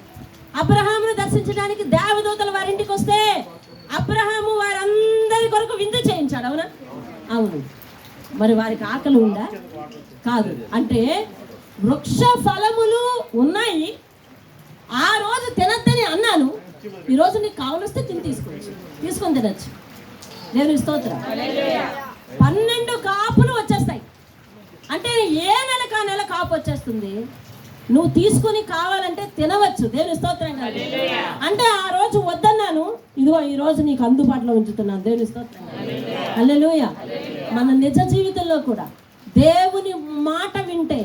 Speaker 1: అబ్రహామును దర్శించడానికి దేవదూతలు వారింటికి వస్తే అబ్రహాము వారందరి కొరకు విందు చేయించాడు. అవునా? అవును. మరి వారికి ఆకలి ఉందా? కాదు. అంటే వృక్ష ఫలములు ఉన్నాయి, ఆ రోజు తినద్దని అన్నాను, ఈరోజు నీకు కావలిస్తే తీసుకొని తినచ్చు. దేవుని స్తోత్రం. 12 కాపులు వచ్చేస్తాయి. అంటే ఏ నెలకు ఆ నెల కాపు వచ్చేస్తుంది. నువ్వు తీసుకుని కావాలంటే తినవచ్చు. దేవుని స్తోత్రం కాదు. అంటే ఆ రోజు వద్దన్నాను, ఇదిగో ఈ రోజు నీకు అందుబాటులో ఉంచుతున్నాను. దేవుని స్తోత్రం. హల్లెలూయా. మన నిజ జీవితంలో కూడా దేవుని మాట వింటే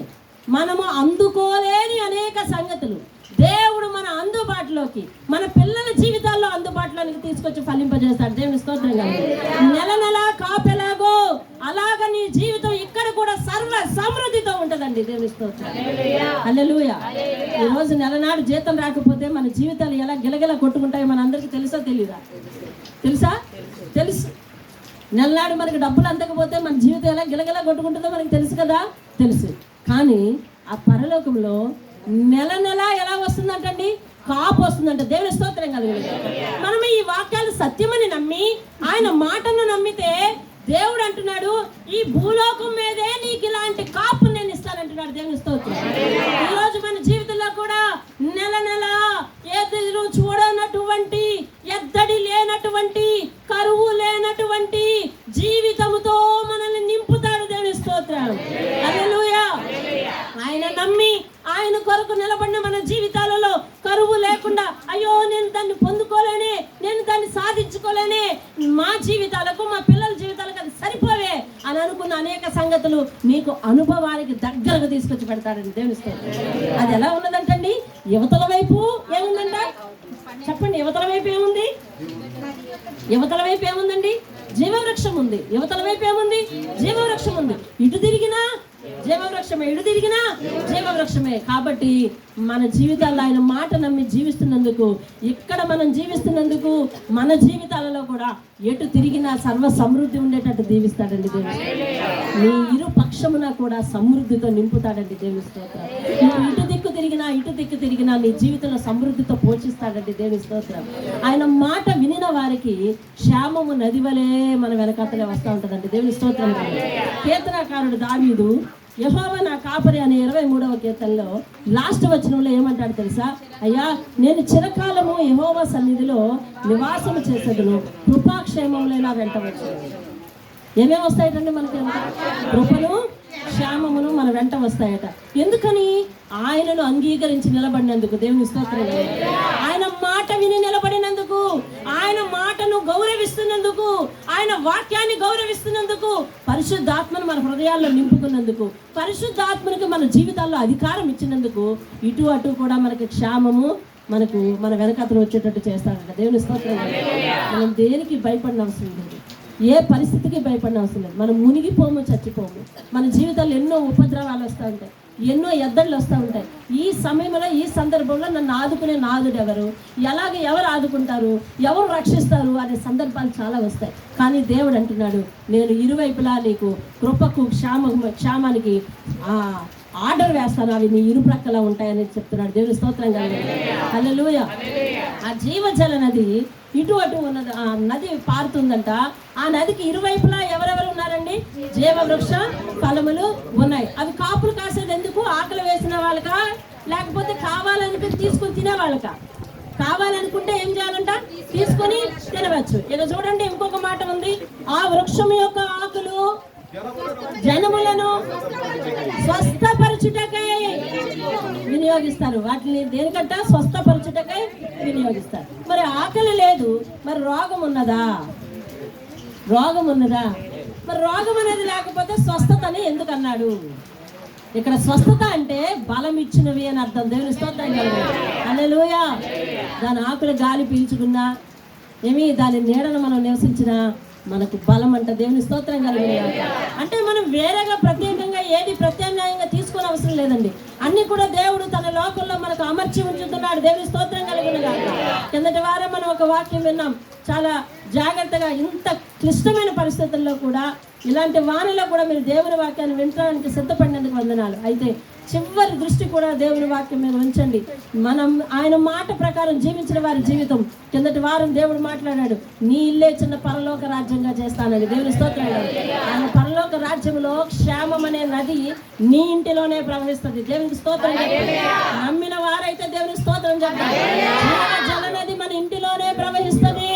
Speaker 1: మనము అందుకోలేని అనేక సంగతులు దేవుడు మన అందుబాటులోకి, మన పిల్లల జీవితాల్లో అందుబాటులోకి తీసుకొచ్చి ఫలింపజేస్తాడు. దేవుని స్తోత్రం కాదు. నెల కాపెలాగో అలాగ నీ జీవితం ఇక్కడ కూడా సర్వ సమృద్ధితో ఉంటదండి. దేవుని స్తోత్రం. హల్లెలూయా. ఈ రోజు నెలనాడు జీతం రాకపోతే మన జీవితాలు ఎలా గిలగిల కొట్టుకుంటాయో మన అందరికీ తెలుసా తెలీదా? తెలుసు. నెలనాడు మనకి డబ్బులు అందకపోతే మన జీవితం ఎలా గిలగిల కొట్టుకుంటుందో మనకి తెలుసు కదా, తెలుసు. కానీ ఆ పరలోకంలో నెల ఎలా వస్తుందంటండి? కాపు వస్తుందంట. దేవుని స్తోత్రం కలుగుతుంది. మనం ఈ వాక్యాలు సత్యమని నమ్మి ఆయన మాటను నమ్మితే దేవుడు అంటున్నాడు, ఈ భూలోకం మీదే నీకు ఇలాంటి కాపు నేను ఇస్తానంటున్నాడు. దేవుని స్తోత్రం. ఈరోజు మన జీవితంలో కూడా నెల ఎదురు చూడనటువంటి, ఎద్దడి లేనటువంటి, కరువు లేనటువంటి జీవితముతో మనల్ని నింపుతాడు. దేవుని స్తోత్రం. హల్లెలూయా. ఆయన నమ్మి ఆయన కొరకు నిలబడిన మన జీవితాలలో కరువు లేకుండా, అయ్యో నేను దాన్ని పొందుకోలేనే, నేను దాన్ని సాధించుకోలేనే, మా జీవితాలకు మా పిల్లల జీవితాలకు అది సరిపోవే అని అనుకున్న అనేక సంగతులు నీకు అనుభవానికి దగ్గరగా తీసుకొచ్చి పెడతాడండి. దేవుని స్తోత్రం. అది ఎలా ఉన్నదంటండి? యువతల వైపు ఏముందంట చెప్పండి. యువతల వైపు ఏముంది? యువతల వైపు ఏముందండి? జీవవృక్షం ఉంది. యువతల వైపు ఏముంది? జీవవృక్షం ఉంది. ఇటు తిరిగినా జీవవృక్షమే, ఇటు తిరిగినా జీవవృక్షమే. కాబట్టి మన జీవితాల్లో ఆయన మాట నమ్మి జీవిస్తున్నందుకు, ఇక్కడ మనం జీవిస్తున్నందుకు మన జీవితాలలో కూడా ఎటు తిరిగినా సర్వ సమృద్ధి ఉండేటట్టు దీవిస్తాడండి దేవుడు. నీ ఇరు పక్షమున కూడా సమృద్ధితో నింపుతాడండి. దేవుని స్తోత్రం. నువ్వు ఇటు దిక్కు తిరిగినా నీ జీవితంలో సమృద్ధితో పోషిస్తాడండి. దేవుని స్తోత్రం. ఆయన మాట వినిన వారికి క్షేమము నది వలె మన వెనకాతలే వస్తూ ఉంటుందండి. దేవుని స్తోత్రం. కీర్తనకారుడు దావీదు యెహోవా నా కాపరి అనే 23వ కీర్తనలో లాస్ట్ వచనంలో ఏమంటాడు తెలుసా? అయ్యా, నేను చిరకాలము యెహోవా సన్నిధిలో నివాసము చేసేదను, కృపాక్షేమములే నా వెంట వచ్చాను. ఏమేమి వస్తాయటండి మనకి? కృపను క్షేమమును మన వెంట వస్తాయట. ఎందుకని? ఆయనను అంగీకరించి నిలబడినందుకు. దేవుని స్తోత్రం. ఆయన మాట విని నిలబడినందుకు, ఆయన మాటను గౌరవిస్తున్నందుకు, ఆయన వాక్యాన్ని గౌరవిస్తున్నందుకు, పరిశుద్ధాత్మను మన హృదయాల్లో నింపుకున్నందుకు, పరిశుద్ధాత్మనికి మన జీవితాల్లో అధికారం ఇచ్చినందుకు, ఇటు అటు కూడా మనకి క్షేమము మనకు మన వెనకతలు వచ్చేటట్టు చేస్తాడంట. దేవుని స్తోత్రం. మనం దేనికి భయపడిన అవసరం లేదు, ఏ పరిస్థితికి భయపడిన అవసరం లేదు. మనం మునిగిపోము, చచ్చిపోము. మన జీవితాల్లో ఎన్నో ఉపద్రవాలు వస్తూ ఉంటాయి, ఎన్నో ఎద్దళ్ళు వస్తూ ఉంటాయి. ఈ సమయంలో, ఈ సందర్భంలో నన్ను ఆదుకునే నాదుడు ఎవరు, ఎవరు ఆదుకుంటారు, ఎవరు రక్షిస్తారు అనే సందర్భాలు చాలా వస్తాయి. కానీ దేవుడు అంటున్నాడు, నేను ఇరువైపులా నీకు కృపకు క్షేమానికి ఆర్డర్ వేస్తాను, అవి నీ ఇరు ప్రక్కలా ఉంటాయని చెప్తున్నాడు. దేవుని స్తోత్రం కాదు. హల్లెలూయా. ఆ జీవజల నది ఇటు అటు ఉన్నది, ఆ నది పారుతుందంట. ఆ నదికి ఇరువైపులా ఎవరెవరు ఉన్నారండి? జీవవృక్ష ఫలములు ఉన్నాయి. అవి కాపులు కాసేది ఎందుకు? ఆకలి వేసిన వాళ్ళకా, లేకపోతే కావాలనుకుని తీసుకొని తినే వాళ్ళకా? కావాలనుకుంటే ఏం చేయాలంట? తీసుకొని తినవచ్చు. ఇక చూడండి, ఇంకొక మాట ఉంది, ఆ వృక్షం యొక్క ఆకులు జనములను స్వస్థపరచుటకై వినియోగిస్తారు. వాటిని దేనికంట? స్వస్థపరచుటకై వినియోగిస్తారు. మరి ఆకలి లేదు, మరి రోగం ఉన్నదా? మరి రోగం అనేది లేకపోతే స్వస్థత అని ఎందుకు అన్నాడు? ఇక్కడ స్వస్థత అంటే బలం ఇచ్చినవి అని అర్థం. దేవుని స్తోత్రం కలుగుతుంది. హల్లెలూయా. దాని ఆకులు గాలి పీల్చుకున్నా, దాని నీడను మనం నివసించినా మనకు బలం అంట. దేవుని స్తోత్రం కలుగుతుంది. అంటే మనం వేరేగా ప్రత్యేకంగా ఏది ప్రత్యామ్నాయంగా తీసుకునే అవసరం లేదండి. అన్ని కూడా దేవుడు తన లోకంలో మనకు అమర్చి ఉంచుతున్నాడు. దేవుని స్తోత్రం కలుగుతుంది. కిందటి వారం మనం ఒక వాక్యం విన్నాం, చాలా జాగ్రత్తగా. ఇంత క్లిష్టమైన పరిస్థితుల్లో కూడా ఇలాంటి వానలో కూడా మీరు దేవుని వాక్యాన్ని వినడానికి సిద్ధపడినందుకు వందనాలు. అయితే చివరి దృష్టి కూడా దేవుని వాక్యం మీద ఉంచండి. మనం ఆయన మాట ప్రకారం జీవించిన వారి జీవితం. కిందటి వారం దేవుడు మాట్లాడాడు, నీ ఇల్లే చిన్న పరలోక రాజ్యంగా చేస్తానని. దేవుని స్తోత్రం. ఆయన పరలోక రాజ్యంలో క్షేమం అనే నది నీ ఇంటిలోనే ప్రవహిస్తుంది. దేవునికి స్తోత్రం. నమ్మిన వారైతే దేవునికి స్తోత్రం చెప్పాలి. జల నది మన ఇంటిలోనే ప్రవహిస్తుంది.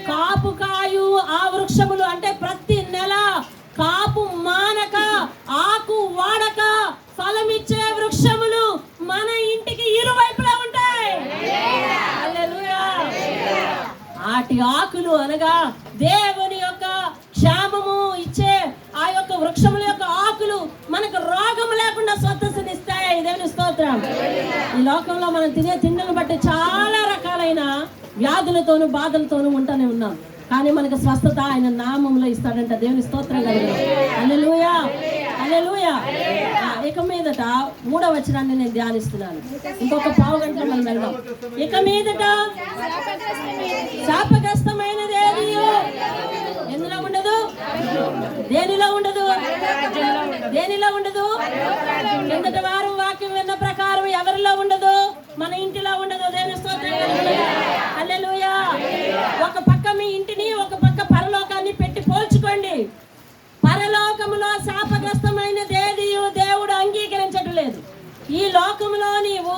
Speaker 1: కాపు కాయు ఆ వృక్షములు అంటే ప్రతి నెల కాపు మానక ఆకు వాడక ఫలమిచ్చే వృక్షములు మన ఇంటికి ఇరువైపులా ఉంటాయి. హల్లెలూయా. ఆటి ఆకులు అనగా దేవుని యొక్క క్షేమము ఇచ్చే ఆ యొక్క వృక్షముల యొక్క ఆకులు మనకు రోగం లేకుండా స్వస్థతనిస్తాయి. దేవుని స్తోత్రం. ఈ లోకంలో మనం తినే తిండిని బట్టి చాలా రకాలైన వ్యాధులతోనూ బాధలతోనూ ఉంటూనే ఉన్నాం. కానీ మనకు స్వస్థత ఆయన నామంలో ఇస్తాడంట. దేవుని స్తోత్రం కలుగును. హల్లెలూయా, హల్లెలూయా. ఇక మీదట 3వ వచనాన్ని నేను ధ్యానిస్తున్నాను. ఇంకొక పావు గంట మనం వెళ్దాం. ఇక మీదట శాపగ్రస్తమైనది ఏదియో ఎందులో ఉండదు, దేనిలో ఉండదు, దేనిలో ఉండదు. కిందటి వారం వాక్యం విన్న ప్రకారం ఎవరిలో ఉండదు, మన ఇంటిలో ఉండదు. దేవుని స్తోత్రం కలుగును. హల్లెలూయా. ఒక పక్క మీ ఇంటిని, ఒక పక్క పరలోకాన్ని పెట్టి పోల్చుకోండి. పరలోకములో శాపగ్రస్తమైనదేది దేవుడు అంగీకరించడం లేదు. ఈ లోకములో నీవు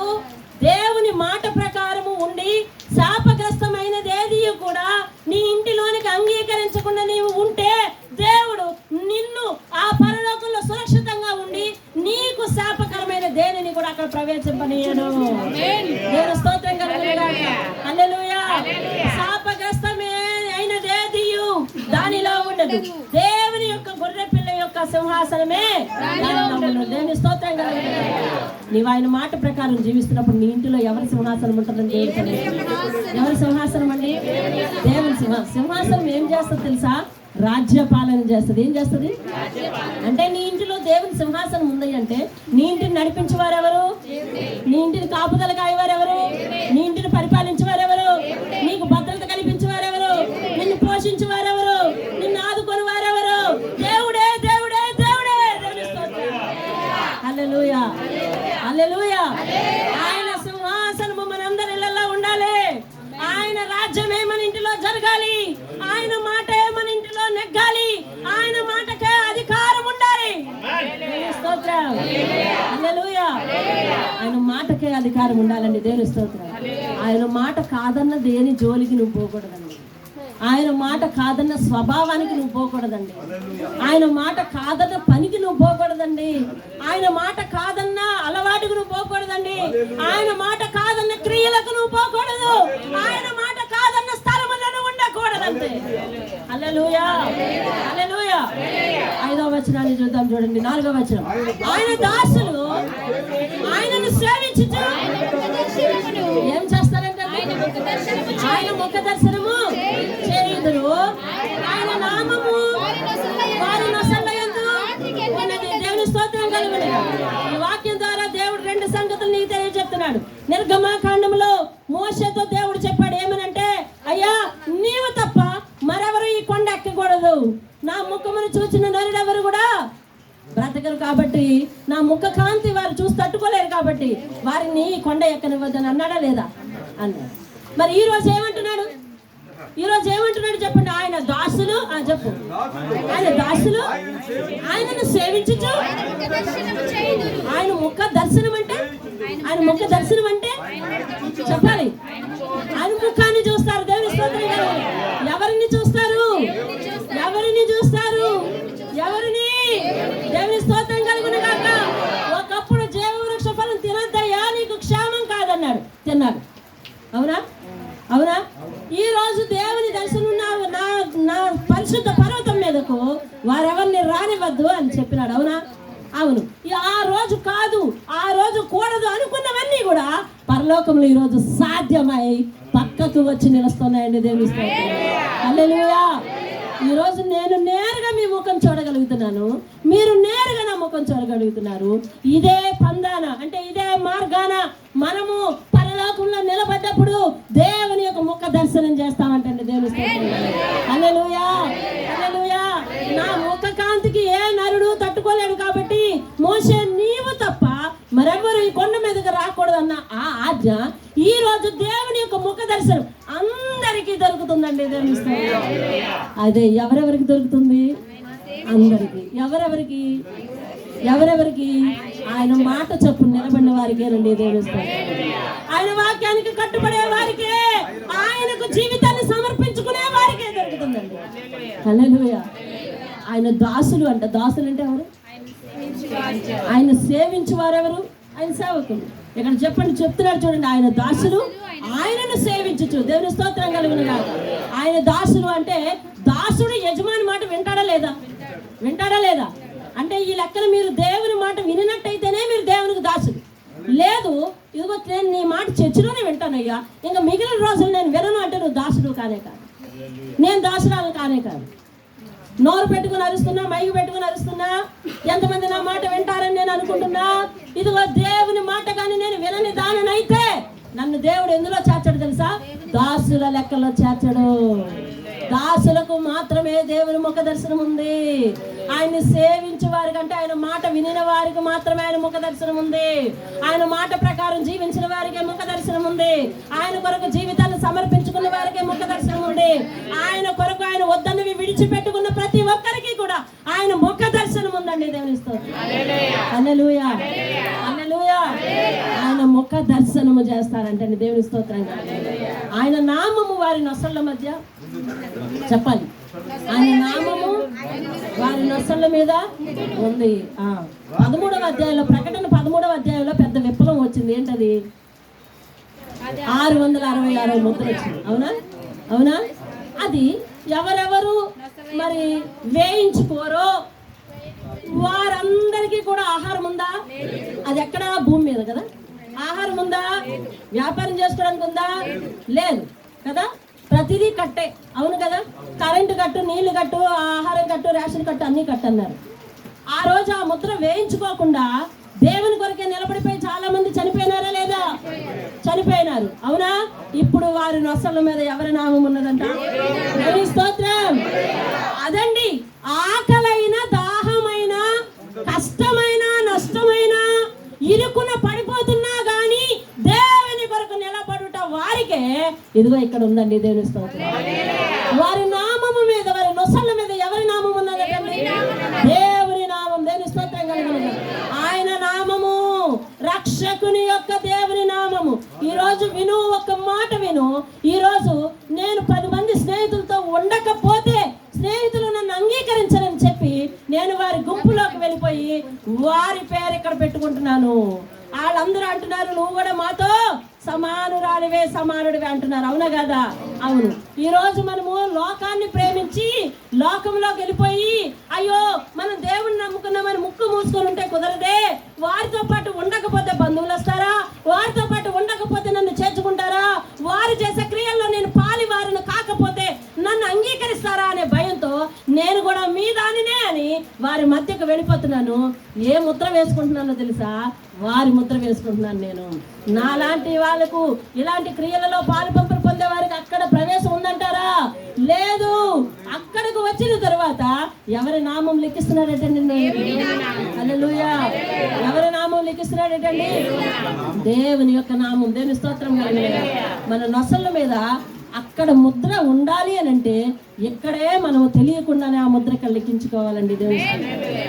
Speaker 1: దేవుని మాట ప్రకారము ఉండి శాపగ్రస్తమైనదేది కూడా నీ ఇంటిలోనికి అంగీకరించకుండా నీవు ఉంటే దేవుడు నిన్ను ఆ పరలోకంలో సురక్షితంగా ఉండి నీకు శాపకరమైన దేనిని కూడా అక్కడ ప్రవేశింపనీయడు. దేవుని స్తోత్రం కలుగునుగాక. హల్లెలూయా. శాపగ్రస్తమే అయినదేది దానిలో ఉండదు. దేవుని యొక్క గొర్రె పిల్ల యొక్క సింహాసనమే దేవుని స్తోత్రం కలుగునుగాక. నీవు ఆయన మాట ప్రకారం జీవిస్తున్నప్పుడు నీ ఇంటిలో ఎవరి సింహాసనం ఉంటుందని దేవుని ఎవరి సింహాసనం అండి? దేవుని సింహాసనం ఏం చేస్తుంది తెలుసా? రాజ్యపాలన చేస్తుంది. ఏం చేస్తుంది అంటే నీ ఇంటిలో దేవుని సింహాసనం ఉంది అంటే నీ ఇంటిని నడిపించేవారు ఎవరు? నీ ఇంటిని కాపుదల కాయవారు ఎవరు? నీ ఇంటిని పరిపాలించేవారు ఎవరు? నీకు భద్రత కల్పించేవారు ఎవరు? నిన్ను పోషించేవారు ఎవరు? నిన్ను ఆదుకొని వారెవరు? దేవుడే, దేవుడే, దేవుడే. దేవుని స్తోత్రం. హల్లెలూయా, హల్లెలూయా. ఆయన సింహాసనము మనందరి ఇళ్ళల్లో ఉండాలి. ఆయన రాజ్యమే మన ఇంటిలో జరగాలి. ఆయన మాటే మన ఇంటిలో నెగ్గాలి. ఆయన మాటకే అధికారం ఉండాలి. స్తోత్రం. హల్లెలూయా. ఆయన మాటకే అధికారం ఉండాలండి. దేవుని స్తోత్రం. ఆయన మాట కాదన్న దేని జోలికి నువ్వు పోకూడదండి. ఆయన మాట కాదన్న స్వభావానికి నువ్వు పోకూడదండి. ఆయన మాట కాదన్న పనికి నువ్వు పోకూడదండి. ఆయన మాట కాదన్న అలవాటుకు నువ్వు పోకూడదండి. ఆయన మాట కాదన్న క్రియలకు నువ్వు పోకూడదు. ఆయన మాట కాదన్న స్థలములను ఉండకూడదంతే. హల్లెలూయా, హల్లెలూయా. 5వ వచనాన్ని చూద్దాం. చూడండి 4వ వచనం. ఆయన దాసులు ఆయనను సేవించుచు ఏం చేస్తారంటే ఆయన ముఖ దర్శనము చేయుదురు. ఆయన నామము వారి నొసళ్ళ యందు ఉన్నది. దేవుని స్తోత్రం కలుగును. ఈ వాక్యం ద్వారా దేవుడు 2 సంగతులు నీకు తెలియజెప్తున్నాడు. నిర్గమకాండములో మోషేతో దేవుడు చెప్పాడు ఏమనంటే, అయ్యా నీవు తప్ప మరెవరు ఈ కొండ ఎక్కకూడదు. నా ముఖమును చూచిన నరుడెవరు కూడా బ్రతకరు. కాబట్టి నా ముఖ కాంతి వారు చూసి తట్టుకోలేరు. కాబట్టి వారిని కొండ ఎక్కనివ్వద్దని అన్నాడా లేదా? అన్నాడు. మరి ఈ రోజు ఏమంటున్నాడు? చెప్పండి. ఆయన దాసులు చెప్పు. ఆయన దాసులు ఆయనను సేవించు. ఆయన ముఖ దర్శనం అంటే చెప్పాలి. ఆయన ముఖాన్ని చూస్తారు. దేవుని స్తోత్రం. ఎవరిని చూస్తారు? దేవుని స్తోత్రం కలుగును గాక. ఒకప్పుడు జీవవృక్ష ఫలం తినద్దయ్యా నీకు క్షేమం కాదన్నాడు, తిన్నాడు. అవునా? ఈ రోజు దేవుని దర్శనం నా పరిశుద్ధ పర్వతం మీదకు వారెవరిని రానివ్వద్దు అని చెప్పినాడు. అవును. ఆ రోజు కాదు, ఆ రోజు కూడదు అనుకున్నవన్నీ కూడా పరలోకంలో ఈ రోజు సాధ్యమై పక్కకు వచ్చి నిలుస్తున్నాయండి. దేవుని స్తోత్రం. హల్లెలూయా. ఈ రోజు నేను నేరుగా మీ ముఖం చూడగలుగుతున్నాను, మీరు నేరుగా నా ముఖం చూడగలుగుతున్నారు. ఇదే పందాన అంటే ఇదే మార్గాన మనము పరలోకంలో నిలబడ్డప్పుడు దేవుని యొక్క ముఖ దర్శనం చేస్తామంటండి. దేవుని స్తోత్రం. హల్లెలూయా, హల్లెలూయా. కాంతికి ఏ నరుడు తట్టుకోలేడు కాబట్టి మోషే నీవు తప్ప మరెవ్వరు ఈ కొండ మీదకి రాకూడదన్న ఆ ఆజ్ఞ ఈ రోజు దేవుని యొక్క ముఖ దర్శనం అందరికీ దొరుకుతుందండి. దేవుని అదే ఎవరెవరికి దొరుకుతుంది? అందరికి. ఎవరెవరికి? ఆయన మాట చొప్పు నిలబడిన వారికేనండి. దేవుని ఆయన వాక్యానికి కట్టుబడే వారికే, ఆయనకు జీవితాన్ని సమర్పించుకునే వారికే దొరుకుతుందండి. హల్లెలూయా. ఆయన దాసులు అంట. దాసులు అంటే ఎవరు? ఆయన సేవించు వారెవరు? ఆయన సేవకులు. ఇక్కడ చెప్తున్నాడు చూడండి, ఆయన దాసులు ఆయనను సేవించచ్చు. దేవుని స్తోత్రం కలుగును గాక. ఆయన దాసులు అంటే దాసుడు యజమాని మాట వింటాడా లేదా? అంటే ఈ లెక్కన మీరు దేవుని మాట వినినట్టయితేనే మీరు దేవునికి దాసుడు. లేదు, ఇదిగో నేను నీ మాట చర్చిలోనే వింటానయ్యా, ఇంకా మిగిలిన రోజులు నేను వినను అంటే నువ్వు దాసుడు కానే కాదు, నేను దాసురాలు కానే కాదు. నోరు పెట్టుకుని అరుస్తున్నా, మైకు పెట్టుకుని అరుస్తున్నా, ఎంతమంది నా మాట వింటారని నేను అనుకుంటున్నా. ఇదిగో దేవుని మాట కానీ నేను వినని దానినైతే నన్ను దేవుడు ఎందులో చేర్చాడు తెలుసా? దాసుల లెక్కలో చేర్చాడు. దాసులకు మాత్రమే దేవుని ముఖ దర్శనం ఉంది. ఆయన్ని సేవించే వారికి అంటే ఆయన మాట వినిన వారికి మాత్రమే ఆయన ముఖ దర్శనం ఉంది. ఆయన మాట ప్రకారం జీవించిన వారికే ముఖ దర్శనం ఉంది. ఆయన కొరకు జీవితాన్ని సమర్పించుకున్న వారికే ముఖ దర్శనం ఉంది. ఆయన కొరకు ఆయన వద్దన్నవి విడిచిపెట్టుకున్న ప్రతి ఒక్కరికి కూడా ఆయన ముఖ దర్శనం ఉందండి. దేవుని స్తోత్రం. హల్లెలూయా. ఆయన ముఖ దర్శనము చేస్తారంటే దేవుని స్తోత్రం. ఆయన నామము వారి నొసళ్ళ మధ్య చెప్పాలి. ఆయన నామము వారి నొసళ్ళ మీద ఉంది. 13వ అధ్యాయంలో, ప్రకటన 13వ అధ్యాయంలో పెద్ద విప్లవం వచ్చింది. ఏంటది? 666 ముద్రలు వచ్చింది. అవునా? అది ఎవరెవరు మరి వేయించుకోరో వారందరికీ కూడా ఆహారం ఉందా? అది ఎక్కడ? భూమి మీద కదా. ఆహారం ఉందా? వ్యాపారం చేసుకోవడానికి ఉందా? లేదు కదా. ప్రతిదీ కట్టే. అవును కదా. కరెంటు కట్టు, నీళ్లు కట్టు, ఆహారం కట్టు, రేషన్ కట్టు, అన్ని కట్టన్నారు. ఆ రోజు ఆ ముద్ర వేయించుకోకుండా దేవుని కొరకే నిలబడిపోయి చాలా మంది చనిపోయినారా లేదా? చనిపోయినారు. అవునా? ఇప్పుడు వారి నొసళ్ళ మీద ఎవరి నామం ఉన్నదంట? దేవుని స్తోత్రం. అదండి, ఆకలైన, దాహమైన, కష్టమైన, నష్టమైన, ఇరుకున పడిపోతున్నా గాని దేవుని కొరకు నిలబడుట వారికే ఇదిగో ఇక్కడ ఉందండి. దేవుని స్తోత్రం. వారి నామము మీద, వారి నొసళ్ళ మీద ఎవరి నామం ఉన్నదండి? దేవుని నామం. దేవుని స్తోత్రం కలుగును. ఆయన నామము, రక్షకుని యొక్క దేవుని నామము. ఈ రోజు విను, ఒక మాట విను. ఈ రోజు నేను 10 మంది స్నేహితులతో ఉండకపోతే స్నేహితులు నన్ను అంగీకరించరని చెప్పి నేను వారి గుంపులోకి వెళ్ళిపోయి వారి పేరు ఇక్కడ పెట్టుకుంటున్నాను. వాళ్ళందరూ అంటున్నారు నువ్వు కూడా మాతో సమానుడివే అంటున్నారు. అవునా కదా? అవును. ఈ రోజు మనము లోకాన్ని ప్రేమించి లోకంలోకి వెళ్ళిపోయి అయ్యో మనం దేవుణ్ణి నమ్ముకున్నామని ముక్కు మూసుకొని ఉంటే కుదరదే. వారితో పాటు ఉండకపోతే బంధువులు వస్తారా? వారితో పాటు ఉండకపోతే నన్ను చేర్చుకుంటారా? వారు చేసే క్రియల్లో నేను పాలివారిని కాకపోతే నన్ను అంగీకరిస్తారా అనే భయంతో నేను కూడా మీ దానినే అని వారి మధ్యకు వెళ్ళిపోతున్నాను. ఏ ముద్ర వేసుకుంటున్నానో తెలుసా? వారి ముద్ర వేసుకుంటున్నాను నేను. నాలాంటి వాళ్ళకు ఇలాంటి క్రియలలో పాలు పంపులు పొందే వారికి అక్కడ ప్రవేశం ఉందంటారా? లేదు. అక్కడికి వచ్చిన తర్వాత ఎవరి నామం లెక్కిస్తున్నాడటండి? హల్లెలూయా. ఎవరి నామం లెక్కిస్తున్నాడటండి? దేవుని యొక్క నామం. దేవుని స్తోత్రం. మన నొసళ్ళ మీద అక్కడ ముద్ర ఉండాలి అని అంటే ఇక్కడే మనం తెలియకుండానే ఆ ముద్ర లెక్కించుకోవాలండి. దేవుని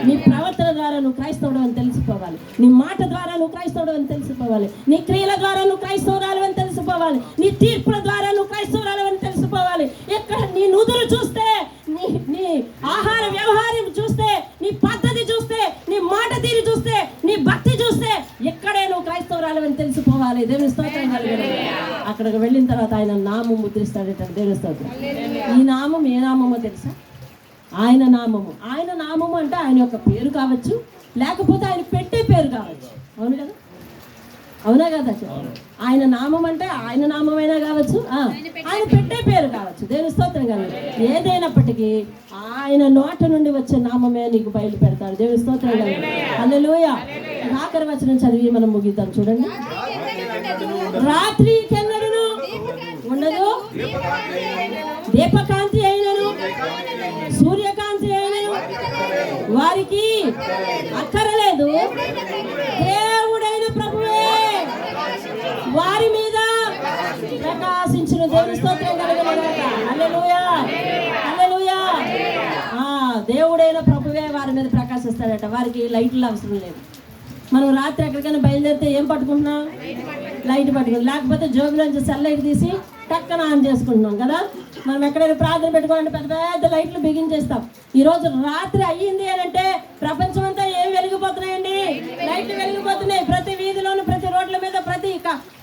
Speaker 1: నీ ప్రవర్తన ద్వారా నువ్వు క్రైస్తవుడు అని తెలిసిపోవాలి. నీ మాట ద్వారా నువ్వు క్రైస్తవుడు అని తెలిసిపోవాలి. నీ క్రియల ద్వారా నువ్వు క్రైస్తవురాలు అని తెలిసిపోవాలి. నీ తీర్పుల ద్వారా నువ్వు క్రైస్తవురాలు అని తెలిసిపోవాలి. ఇక్కడ నీ నుదురు చూస్తే, నీ ఆహార వ్యవహారం చూస్తే, నీ పద్ధతి చూస్తే, నీ మాట తీరు చూస్తే, నీ భక్తి చూస్తే ఇక్కడే నువ్వు క్రైస్తవురాలు అని తెలిసిపోవాలి. దేవుని స్తోత్రం కలుగును. అక్కడికి వెళ్ళిన తర్వాత ఆయన నామం ముద్రిస్తాడట. దేవుని స్తోత్రం. ఈ నామం ఏ నామమో తెలుసా? ఆయన నామము. ఆయన నామము అంటే ఆయన యొక్క పేరు కావచ్చు, లేకపోతే ఆయన పెట్టే పేరు కావచ్చు. అవును కదా? అవునా కదా? ఆయన నామం అంటే ఆయన నామమైనా కావచ్చు, ఆయన పెట్టే పేరు కావచ్చు. దేవుని స్తోత్రం కలుగును. ఏదైనప్పటికీ ఆయన నోట నుండి వచ్చే నామమే నీకు బయలు పెడతాడు. దేవుని స్తోత్రం కలుగును. హల్లెలూయా. ఆఖరి వచనం చదివి మనం ముగిద్దాం. చూడండి. రాత్రి కెన్నడను ఉండదు, దీపకాంతి అయినను, సూర్యకాంతి అయినను వారికి అక్కరలేదు, దేవుడైన ప్రభువే వారి మీద ప్రకాశించిన. దేవుని స్తోత్రం కలుగునుగాక. హల్లెలూయా, హల్లెలూయా. దేవుడైన ప్రభువే వారి మీద ప్రకాశిస్తాడట. వారికి లైట్లు అవసరం లేదు. మనం రాత్రి ఎక్కడికైనా బయలుదేరితే ఏం పట్టుకుంటున్నాం? లైట్ పట్టుకుంటాం. లేకపోతే జోబులోంచి సెల్ లైట్ తీసి టక్కన ఆన్ చేసుకుంటున్నాం కదా. మనం ఎక్కడైనా ప్రార్థన పెట్టుకోవాలంటే పెద్ద పెద్ద లైట్లు బిగించేస్తాం. ఈరోజు రాత్రి అయ్యింది అని అంటే ప్రపంచం అంతా ఏం వెలిగిపోతున్నాయండి? లైట్లు వెలిగిపోతున్నాయి. ప్రతి వీధిలోను, ప్రతి రోడ్ల మీద, ప్రతి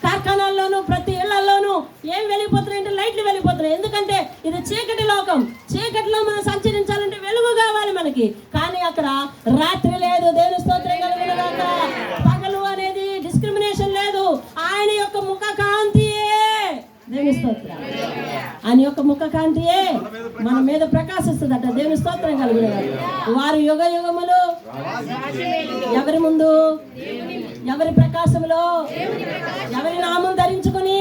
Speaker 1: కార్ఖానాల్లోనూ, ప్రతి ఇళ్లలోనూ ఏం వెలిగిపోతున్నాయంటే లైట్లు వెలిగిపోతున్నాయి. ఎందుకంటే ఇది చీకటి లోకం. చీకటిలో మనం సంచరించాలంటే వెలుగు కావాలి మనకి. కానీ అక్కడ రాత్రి లేదు. దేవుని స్తోత్రం కలుగునుగాక. పగలు అనేది డిస్క్రిమినేషన్ లేదు. ఆయన యొక్క ముఖ కాంతియే, దేవుని స్తోత్రం, ఆయన యొక్క ముఖ కాంతియే మన మీద ప్రకాశిస్తుందట. దేవుని స్తోత్రం కలుగునుగాక. వారు యుగ యుగములు ఎవరి ముందు, ఎవరి ప్రకాశములో, ఎవరి నామం ధరించుకుని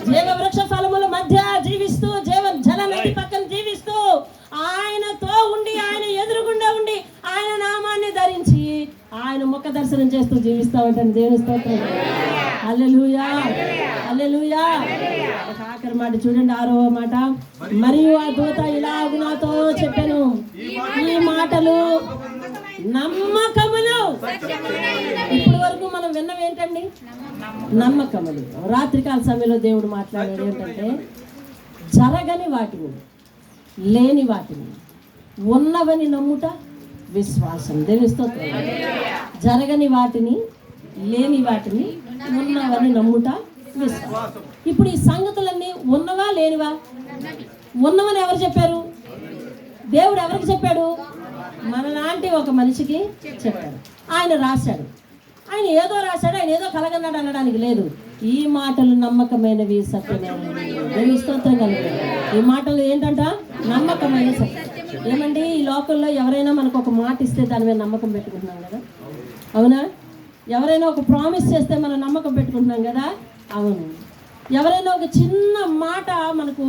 Speaker 1: జీవ వృక్ష ఫలముల మధ్య జీవిస్తూ, జల నది పక్కన జీవిస్తూ, ఆయనతో ఉండి, ఆయన ఎదురుగుండా ఉండి, ఆయన నామాన్ని ధరించి, ఆయన ముఖ దర్శనం చేస్తూ జీవిస్తూ ఉంటాను. దేవుని స్తోత్రం. హల్లెలూయా, హల్లెలూయా. ఆఖరి మాట చూడండి, 6వ మాట. మరియు ఆ దూత ఇలాగు నాతో చెప్పాను, ఈ మాటలు నమ్మకములు. ఇప్పటి వరకు మనం విన్నవి ఏంటండి? నమ్మకములు. రాత్రికాల సమయంలో దేవుడు మాట్లాడాడు ఏంటంటే, జరగని వాటిని, లేని వాటిని, ఉన్నవని నమ్ముట విశ్వాసం. దేవుని స్తోత్రం. జరగని వాటిని, లేని వాటిని, ఉన్నవని నమ్ముట విశ్వాసం. ఇప్పుడు ఈ సంగతులన్నీ ఉన్నవా లేనివా? ఉన్నవని ఎవరు చెప్పారు? దేవుడు ఎవరికి చెప్పాడు? మనలాంటి ఒక మనిషికి చెప్పాడు. ఆయన రాశాడు. ఆయన ఏదో రాశాడు, ఆయన ఏదో కలగన్నాడు అనడానికి లేదు. ఈ మాటలు నమ్మకమైనవి, సత్యమైనవి. దేవుని స్తోత్రం కలుగును. ఈ మాటలు ఏంటంట? నమ్మకమైన సత్యం. ఏమండి, ఈ లోకల్లో ఎవరైనా మనకు ఒక మాట ఇస్తే దాని మీద నమ్మకం పెట్టుకుంటున్నాం కదా, అవునా? ఎవరైనా ఒక ప్రామిస్ చేస్తే మనం నమ్మకం పెట్టుకుంటున్నాం కదా, అవును. ఎవరైనా ఒక చిన్న మాట మనకు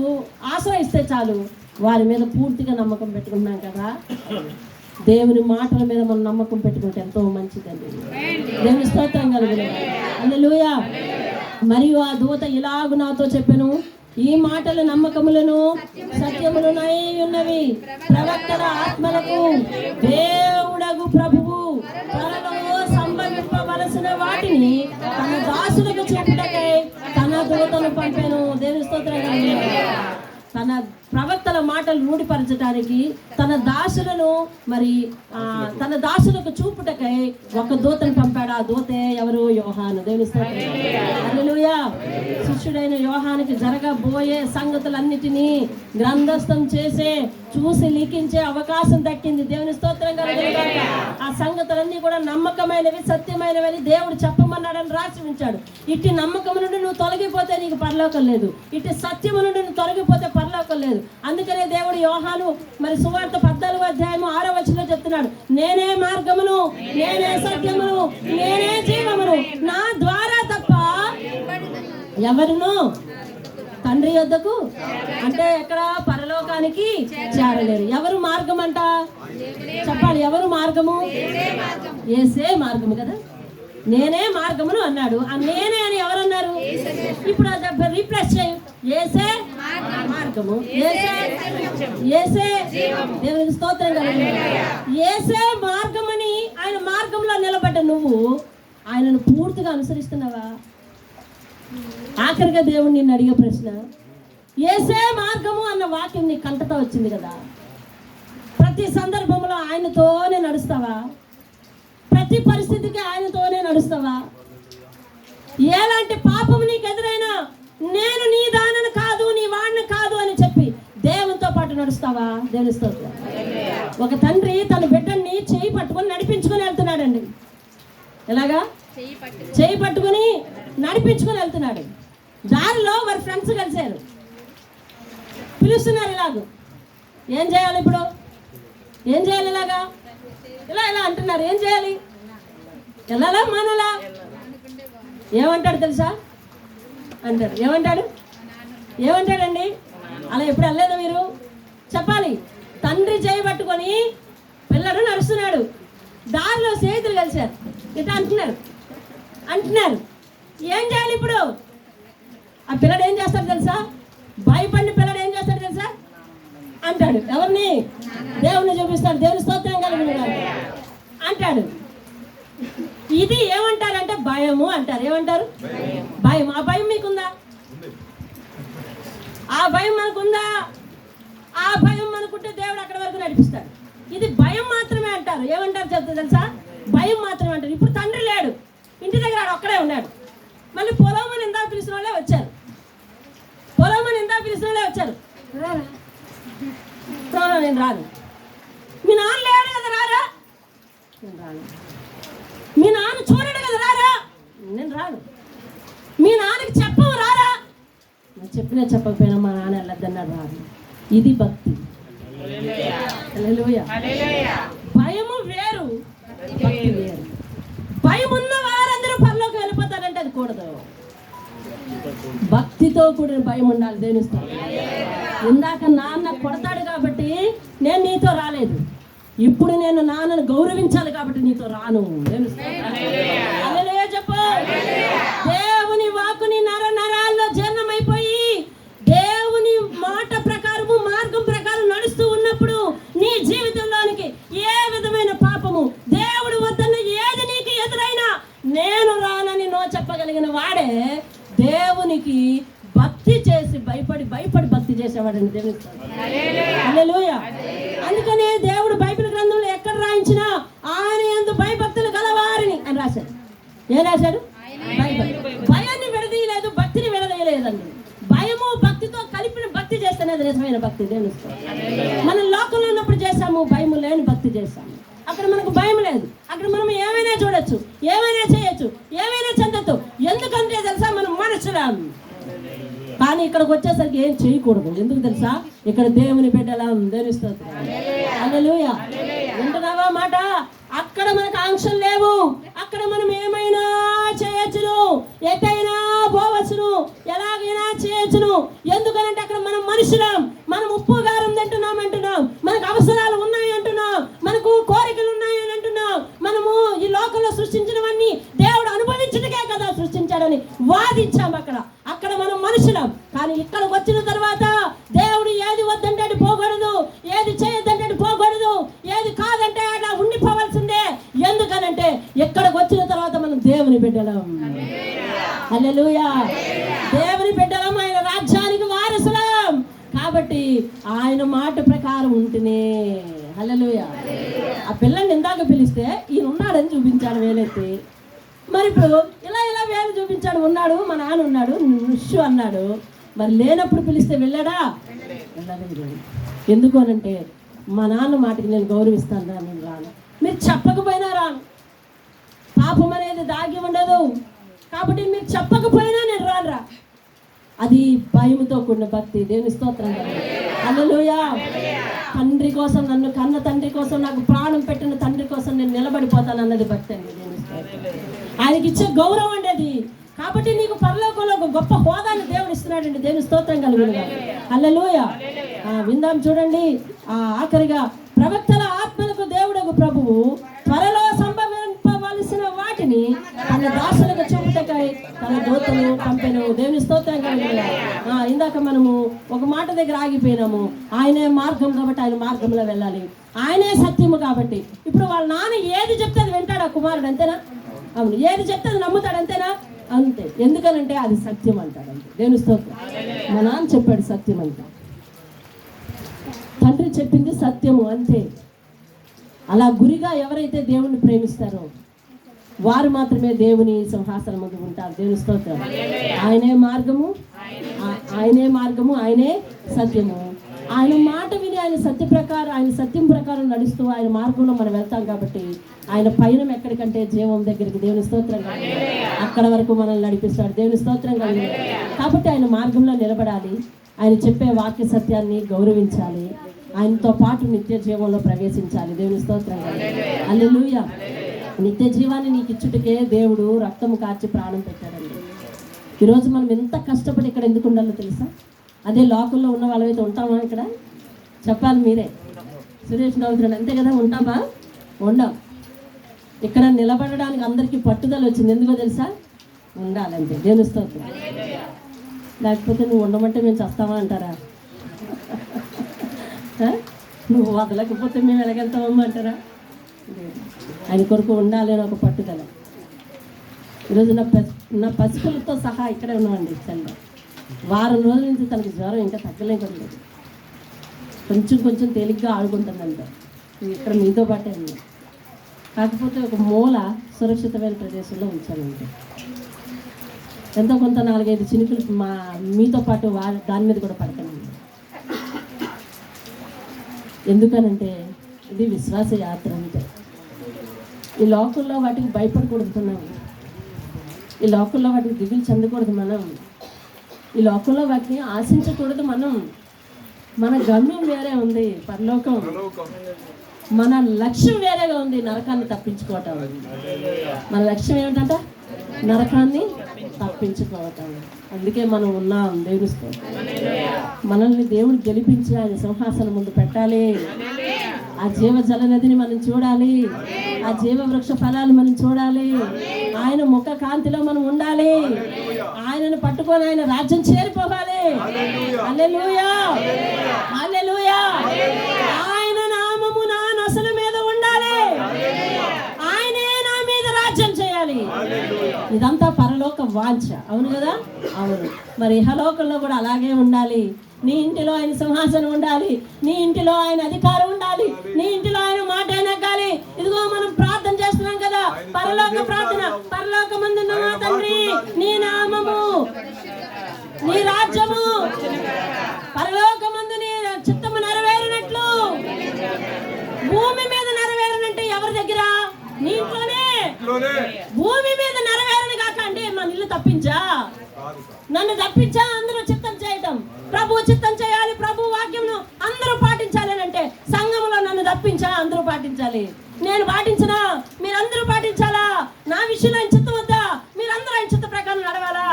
Speaker 1: ఆశ్రయిస్తే చాలు, వారి మీద పూర్తిగా నమ్మకం పెట్టుకుంటున్నాం కదా. దేవుని మాటల మీద మనం నమ్మకం పెట్టుకుంటే ఎంతో మంచిదండి. దేవుని స్తోత్రం కలుగును. హల్లెలూయా. మరియు ఆ దూత ఇలాగు నాతో చెప్పెను, ఈ మాటలు నమ్మకములను సత్యములునై ఉన్నవి. ప్రవక్తల ఆత్మలకు దేవుడగు ప్రభువు త్వరలో సంభవింపవలసిన వాటిని తన దాసులకు చెప్పుటకై తన దూతను పంపెను. దేవుని స్తోత్రం కలుగును. తన ప్రవక్తల మాటలు రూఢిపరచడానికి తన దాసులను తన దాసులకు చూపుటకై ఒక దూతను పంపాడు. ఆ దూతే ఎవరు? యోహాను. దేవుని స్తోత్రం. హల్లెలూయా. శిష్యుడైన యోహానికి జరగబోయే సంగతులన్నిటినీ గ్రంథస్థం చేసే, చూసి లిఖించే అవకాశం దక్కింది. దేవుని స్తోత్రం కలుగునుగాక. ఆ సంగతులన్నీ కూడా నమ్మకమైనవి, సత్యమైనవి దేవుడు చెప్పమన్నాడని రాసి ఉంచాడు. ఇట్టి నమ్మకం నుండి నువ్వు తొలగిపోతే నీకు పరలోకం లేదు. ఇట్టి సత్యము నుండి నువ్వు తొలగిపోతే పరలోకం లేదు. అందుకనే దేవుడు యోహాను సువార్త 14వ అధ్యాయము 6వ వచనంలో చెప్తున్నాడు, నేనే మార్గమును, నేనే సత్యమును, నేనే జీవమును, నా ద్వారా తప్ప ఎవరును తండ్రి యొద్దకు, అంటే ఎక్కడ? పరలోకానికి చేరలేరు. ఎవరు మార్గం అంట? చెప్పాలి. ఎవరు మార్గము? యేసే మార్గము కదా. నేనే మార్గమును అన్నాడు. ఆ నేనే అని ఎవరన్నారు? ఇప్పుడు అది రీప్లేస్ చేయి. యేసే మార్గము, యేసే దేవునికి స్తోత్రం కలుగును. యేసే మార్గమని ఆయన మార్గంలో నిలబడ్డ నువ్వు ఆయనను పూర్తిగా అనుసరిస్తున్నావా? ఆఖరిగా దేవుడు నిన్ను అడిగే ప్రశ్న, యేసే మార్గము అన్న వాక్యం నీ కంటతో వచ్చింది కదా, ప్రతి సందర్భంలో ఆయనతోనే నడుస్తావా? ప్రతి పరిస్థితికి ఆయనతోనే నడుస్తావా? ఎలాంటి పాపం నీకు ఎదురైనా నేను నీ దానను కాదు, నీ వాడిని కాదు అని చెప్పి దేవునితో పాటు నడుస్తావా? దేవుని స్తోత్రం. ఒక తండ్రి తన బిడ్డని చేయి పట్టుకొని నడిపించుకొని వెళ్తున్నాడండి. ఎలాగా? చేయి పట్టుకొని నడిపించుకొని వెళ్తున్నాడు. దారిలో వారి ఫ్రెండ్స్ కలిశారు, పిలుస్తున్నారు. ఇలాగూ ఏం చేయాలి? ఇప్పుడు ఏం చేయాలి? ఇలాగా ఇలా అంటున్నారు. ఏం చేయాలి? వెళ్ళాలా మానాలా? ఏమంటాడు తెలుసా? అంటాడు. ఏమంటాడండి? అలా ఎప్పుడు వెళ్ళలేదా మీరు? చెప్పాలి. తండ్రి చేయి పట్టుకొని పిల్ల నడుస్తున్నాడు, దారిలో స్నేహితులు కలిశారు, ఇట్లా అంటున్నారు. ఏం చేయాలి ఇప్పుడు? ఆ పిల్లడు ఏం చేస్తాడు తెలుసా? భయపడిన పిల్లడు ఏం చేస్తాడు తెలుసా? అంటాడు. ఎవరిని? దేవుణ్ణి చూపిస్తాడు. దేవుని స్తోత్రం కలిగిన అంటాడు. ఇది ఏమంటారంటే భయము అంటారు. ఏమంటారు? భయం. ఆ భయం మీకుందా? ఆ భయం మనకుందా? ఆ భయం మనకుంటే దేవుడు అక్కడి వరకు నడిపిస్తాడు. ఇది భయం మాత్రమే అంటారు. ఏమంటారు చెప్తా తెలుసా? భయం మాత్రమే అంటారు. ఇప్పుడు తండ్రి లేడు, ఇంటి దగ్గర ఒక్కడే ఉన్నాడు. మళ్ళీ పొలమని ఇందా పిలిచిన వాళ్ళే వచ్చారు. రారా, నేను రాను. మీ నాన్న లేడు కదా, రారా. నేను రాను. మీ నాన్న చూడడు కదా, రారా. నేను రాను. మీ నాన్నకి చెప్పవు, రారా. నేను చెప్పినా చెప్పకపోయినా మా నాన్న వెళ్ళొద్దన్నాడు, రాను. ఇది భక్తి. హల్లెలూయా. భయము వేరు, భక్తి వేరు. భయం ఉన్న వారందరూ పరలోకి వెళ్ళిపోతారంటే అది కూడదు. భక్తితో కూడిన భయం ఉండాలి. దేవుని స్తోత్రం. ఇందాక నాన్న కొడతాడు కాబట్టి నేను నీతో రాలేదు. ఇప్పుడు నేను నాన్నను గౌరవించాలి కాబట్టి నీతో రాను. దేవుని స్తోత్రం. హల్లెలూయా చెప్పు. దేవుని వాక్కుని నరాల్లో జీర్ణమైపోయి దేవుని మాట ప్రకారము మార్గం ప్రకారం నడుస్తూ ఉన్నప్పుడు నీ జీవితంలోనికి ఏ విధమైన పాపము, దేవుడు వద్దన్న ఏది నీకు ఎదురైనా నేను రానని నో చెప్పగలిగిన వాడే దేవునికి భక్తి చేసి భయపడి భక్తి చేసేవాడని దేవుని స్తోత్రం. హల్లెలూయా. అందుకనే దేవుడు బైబిల్ గ్రంథంలో ఎక్కడ రాయించినా ఆయన యందు భయభక్తులు గలవారిని అని రాశాడు. ఏం రాశాడు? భయాన్ని విడదీయలేదు, భక్తిని విడదీయలేదండి. భయము భక్తితో కలిపిన భక్తి చేస్తేనే అది నిజమైన భక్తి. దేవుని స్తోత్రం. మనం లోకంలో ఉన్నప్పుడు చేసాము, భయము లేని భక్తి చేస్తాము. అక్కడ మనకు భయం లేదు. అక్కడ మనం ఏమైనా చూడొచ్చు, ఏమైనా చేయొచ్చు, ఏమైనా చెందొచ్చు. ఎందుకంటే తెలుసా, మనం మనుషులం. కానీ ఇక్కడికి వచ్చేసరికి ఏం చేయకూడదు. ఎందుకు తెలుసా? ఇక్కడ దేవుని బిడ్డలం. దేవుని స్తోత్రం. హల్లెలూయా. వింటున్నావా మాట? అక్కడ మనకు ఆంక్షలు లేవు. అక్కడ మనం ఏమైనా చేయొచ్చును, ఎటైనా పోవచ్చును, ఎలాగైనా చేయొచ్చును. ఎందుకనంటే అక్కడ మనం మనుషులం. మనం ఉప్పు కారం తింటున్నాం అంటున్నాం, మనకు అవసరాలు ఉన్నాయి అంటున్నాం, మనకు కోరికలు ఉన్నాయి అని అంటున్నాం. మనము ఈ లోకంలో సృష్టించినవన్నీ దేవుడు అనుభవించటకే కదా సృష్టించాడని వాదించాం. అక్కడ మనం మనుషులం. కానీ ఇక్కడికి వచ్చిన తర్వాత దేవుడు ఏది వద్దంటే అది పోకూడదు, ఏది చేయొద్దంటే అది పోకూడదు, ఏది కాదంటే అలా ఉండిపోవాల్సిందే. ఎందుకనంటే ఇక్కడికి వచ్చిన తర్వాత మనం దేవుని బిడ్డలం. హల్లెలూయా. దేవుని బిడ్డలం, ఆయన రాజ్యానికి వారసులం. కాబట్టి ఆయన మాట ప్రకారం ఉంటేనే. హల్లెలూయా. ఆ పిల్లని ఇందాక పిలిస్తే ఈయన ఉన్నాడని చూపించాడు వేలెత్తి. మరి ఇప్పుడు ఇలా వేలు చూపించాడు, ఉన్నాడు, మా నాన్న ఉన్నాడు, నుష్యు అన్నాడు. మరి లేనప్పుడు పిలిస్తే వెళ్ళాడా? వెళ్ళలేదు. ఎందుకు అనంటే మా నాన్న మాటకి నేను గౌరవిస్తాను, నేను రాను. మీరు చెప్పకపోయినా రాను. పాపం అనేది దాగి ఉండదు కాబట్టి మీరు చెప్పకపోయినా నేను రానురా. అది భయముతో కూడిన భక్తి. దేవుని స్తోత్రం. హల్లెలూయా. తండ్రి కోసం, నన్ను కన్న తండ్రి కోసం, నాకు ప్రాణం పెట్టిన తండ్రి కోసం నేను నిలబడిపోతాను అన్నది భక్తి అండి. దేవుని స్తోత్రం. ఆయనకి ఇచ్చే గౌరవం అండి అది. కాబట్టి నీకు పరలోకంలో ఒక గొప్ప హోదాన్ని దేవుడు ఇస్తున్నాడండి. దేవుని స్తోత్రం కలుగునుగా. హల్లెలూయా. విందాం చూడండి. ఆఖరిగా ప్రవక్తల ఆత్మలకు దేవుడకు ప్రభువు త్వరలో సంభవింపవలసిన వాటిని తన దాసులకు చెప్పుటకై తన దూతను పంపెను. దేవుని స్తోత్రం కలుగునుగా. ఇందాక మనము ఒక మాట దగ్గర ఆగిపోయినాము. ఆయనే మార్గం కాబట్టి ఆయన మార్గంలో వెళ్ళాలి. ఆయనే సత్యము కాబట్టి ఇప్పుడు వాళ్ళ నాన్న ఏది చెప్తే అది వింటాడు ఆ కుమారుడు, అంతేనా? అవును. ఏది చెప్తే అది నమ్ముతాడు, అంతేనా? అంతే. ఎందుకనంటే అది సత్యం అంటాడు. అంతే. దేవుని స్తోత్రం. మా నాన్న చెప్పాడు సత్యం అంట, తండ్రి చెప్పింది సత్యము, అంతే. అలా గురిగా ఎవరైతే దేవుణ్ణి ప్రేమిస్తారో వారు మాత్రమే దేవుని సింహాసనం ముందు ఉంటారు. దేవుని స్తోత్రం. ఆయనే మార్గము, ఆయనే సత్యము. ఆయన మాట విని ఆయన సత్యం ప్రకారం నడుస్తూ ఆయన మార్గంలో మనం వెళ్తాం కాబట్టి ఆయన పయనం ఎక్కడికంటే జీవం దగ్గరికి. దేవుని స్తోత్రం. అక్కడ వరకు మనల్ని నడిపిస్తాడు. దేవుని స్తోత్రం కలిగి. కాబట్టి ఆయన మార్గంలో నిలబడాలి. ఆయన చెప్పే వాక్య సత్యాన్ని గౌరవించాలి. ఆయనతో పాటు నిత్య జీవంలో ప్రవేశించాలి. దేవుని స్తోత్రం కలిగి. హల్లెలూయా. నిత్య జీవాన్ని నీకు ఇచ్చుటకే దేవుడు రక్తము కార్చి ప్రాణం పెట్టాడండి. ఈరోజు మనం ఎంత కష్టపడి ఇక్కడ ఎందుకు ఉండాలో తెలుసా? అదే లోకంలో ఉన్న వాళ్ళమైతే ఉంటామా? ఇక్కడ చెప్పాలి మీరే. సురేష్ నవ్వుతున్నాడు, అంతే కదా, ఉంటామా? ఉండం. ఇక్కడ నిలబడడానికి అందరికీ పట్టుదల వచ్చింది. ఎందుకో తెలుసా? ఉండాలంటే. దేవుని స్తోత్రం. లేకపోతే నువ్వు ఉండమంటే మేము చస్తావా అంటారా? నువ్వు వదలకపోతే మేము ఎలాగెళ్తామమ్మా అంటారా? ఆయన కొరకు ఉండాలి అని ఒక పట్టుదల. ఈరోజు నా పసిపిల్లతో సహా ఇక్కడే ఉన్నామండి. చల్ల వారం రోజుల నుంచి తనకి జ్వరం ఇంకా తగ్గలేకుండా, కొంచెం తేలిగ్గా ఆడుకుంటుందంట. ఇక్కడ మీతో పాటే ఉంది. కాకపోతే ఒక మూల సురక్షితమైన ప్రదేశంలో ఉంచానంటే ఎంతో కొంత 4-5 చినుకులు మీతో పాటు దాని మీద కూడా పడతానండి. ఎందుకనంటే ఇది విశ్వాస యాత్ర. అంటే ఈ లోకంలో వాటికి భయపడకూడదు మనం. ఈ లోకంలో వాటికి దిగులు చెందకూడదు మనం. ఈ లోకంలో వాటిని ఆశించకూడదు మనం. మన గమ్యం వేరే ఉంది, పరలోకం. మన లక్ష్యం వేరేగా ఉంది, నరకాన్ని తప్పించుకోవటం. మన లక్ష్యం ఏమిటంట? నరకాన్ని తప్పించుకోవటం. అందుకే మనం ఉన్నాం. దేవుని స్తోత్రం. మనల్ని దేవుడు గెలిపించి ఆయన సింహాసనం ముందు పెట్టాలి. ఆ జీవ జల నదిని మనం చూడాలి. ఆ జీవ వృక్ష ఫలాలు మనం చూడాలి. ఆయన ముఖ కాంతిలో మనం ఉండాలి. ఆయనను పట్టుకొని ఆయన రాజ్యం చేరిపోవాలి. హల్లెలూయా, హల్లెలూయా. ఆయన నామము నా నొసల మీద ఉండాలి. ఆయనే నా మీద రాజ్యం చేయాలి. ఇదంతా పరలోక వాంఛ. అవును కదా? అవును. మరి ఇహలోకంలో కూడా అలాగే ఉండాలి. నీ ఇంటిలో ఆయన సింహాసనం ఉండాలి. నీ ఇంటిలో ఆయన అధికారం ఉండాలి. నీ ఇంటిలో ఆయన మాట నెగ్గాలి. ఇదిగో మనం ప్రార్థన చేస్తున్నాం కదా, పరలోక ప్రార్థన. పరలోకమందున్న మా తండ్రి, నీ నామము, నీ రాజ్యము, పరలోకమందు నీ చిత్తము నెరవేరినట్లు భూమి మీద నెరవేరనంటే ఎవరి దగ్గర? నీ ఇంట్లోనే. భూమి మీద నెరవేరను కాక అంటే మన ఇల్లు తప్పించా, నన్ను తప్పించా అందరూ చిత్తం చేయటం. ప్రభు చిత్తం చేయాలి, ప్రభు వాక్యంను అందరూ పాటించాలి అని అంటే సంఘంలో నన్ను తప్పించా అందరూ పాటించాలి. నేను పాటించినా మీరందరూ పాటించాలా? నా విషయంలో ఆయన చిత్తం వద్దా? మీరందరూ ఆయన చిత్త ప్రకారం నడవాలా?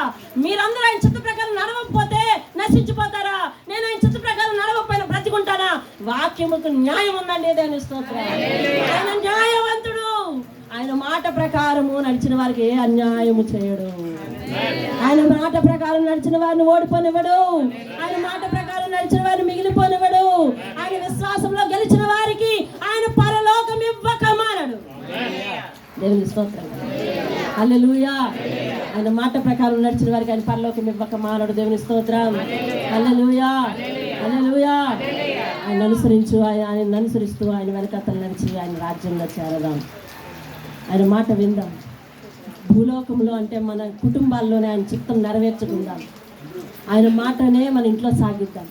Speaker 1: మీరందరూ ఆయన చిత్త ప్రకారం నడవకపోతే నశించిపోతారా? నేను ఆయన చిత్త ప్రకారం నడవకపోయినా బ్రతికుంటానా? వాక్యముకు న్యాయం ఉందండి. దేవుని స్తోత్రం. ఆయన న్యాయవంతుడు. ఆయన మాట ప్రకారము నడిచిన వారికి ఏ అన్యాయము చేయడు. ఆయన మాట ప్రకారం నడిచిన వారిని ఓడిపోనివ్వడు. ఆయన మాట ప్రకారం నడిచిన వారిని మిగిలిపోనివ్వడు. ఆయన విశ్వాసంలో గెలిచిన వారికి ఆయన పరలోకం ఇవ్వకమానడు. దేవుని స్తోత్రం. హల్లెలూయా. ఆయన మాట ప్రకారం నడిచిన వారికి ఆయన పరలోకం ఇవ్వకమానడు. దేవుని స్తోత్రం. హల్లెలూయా, హల్లెలూయా. ఆయన అనుసరించు, ఆయన అనుసరిస్తూ ఆయన వెనకతలు నడిచి ఆయన రాజ్యంలో చేరదాం. ఆయన మాట విందాం. భూలోకంలో అంటే మన కుటుంబాల్లోనే ఆయన చిత్తం నెరవేర్చుకుందాం. ఆయన మాటనే మన ఇంట్లో సాగిద్దాం.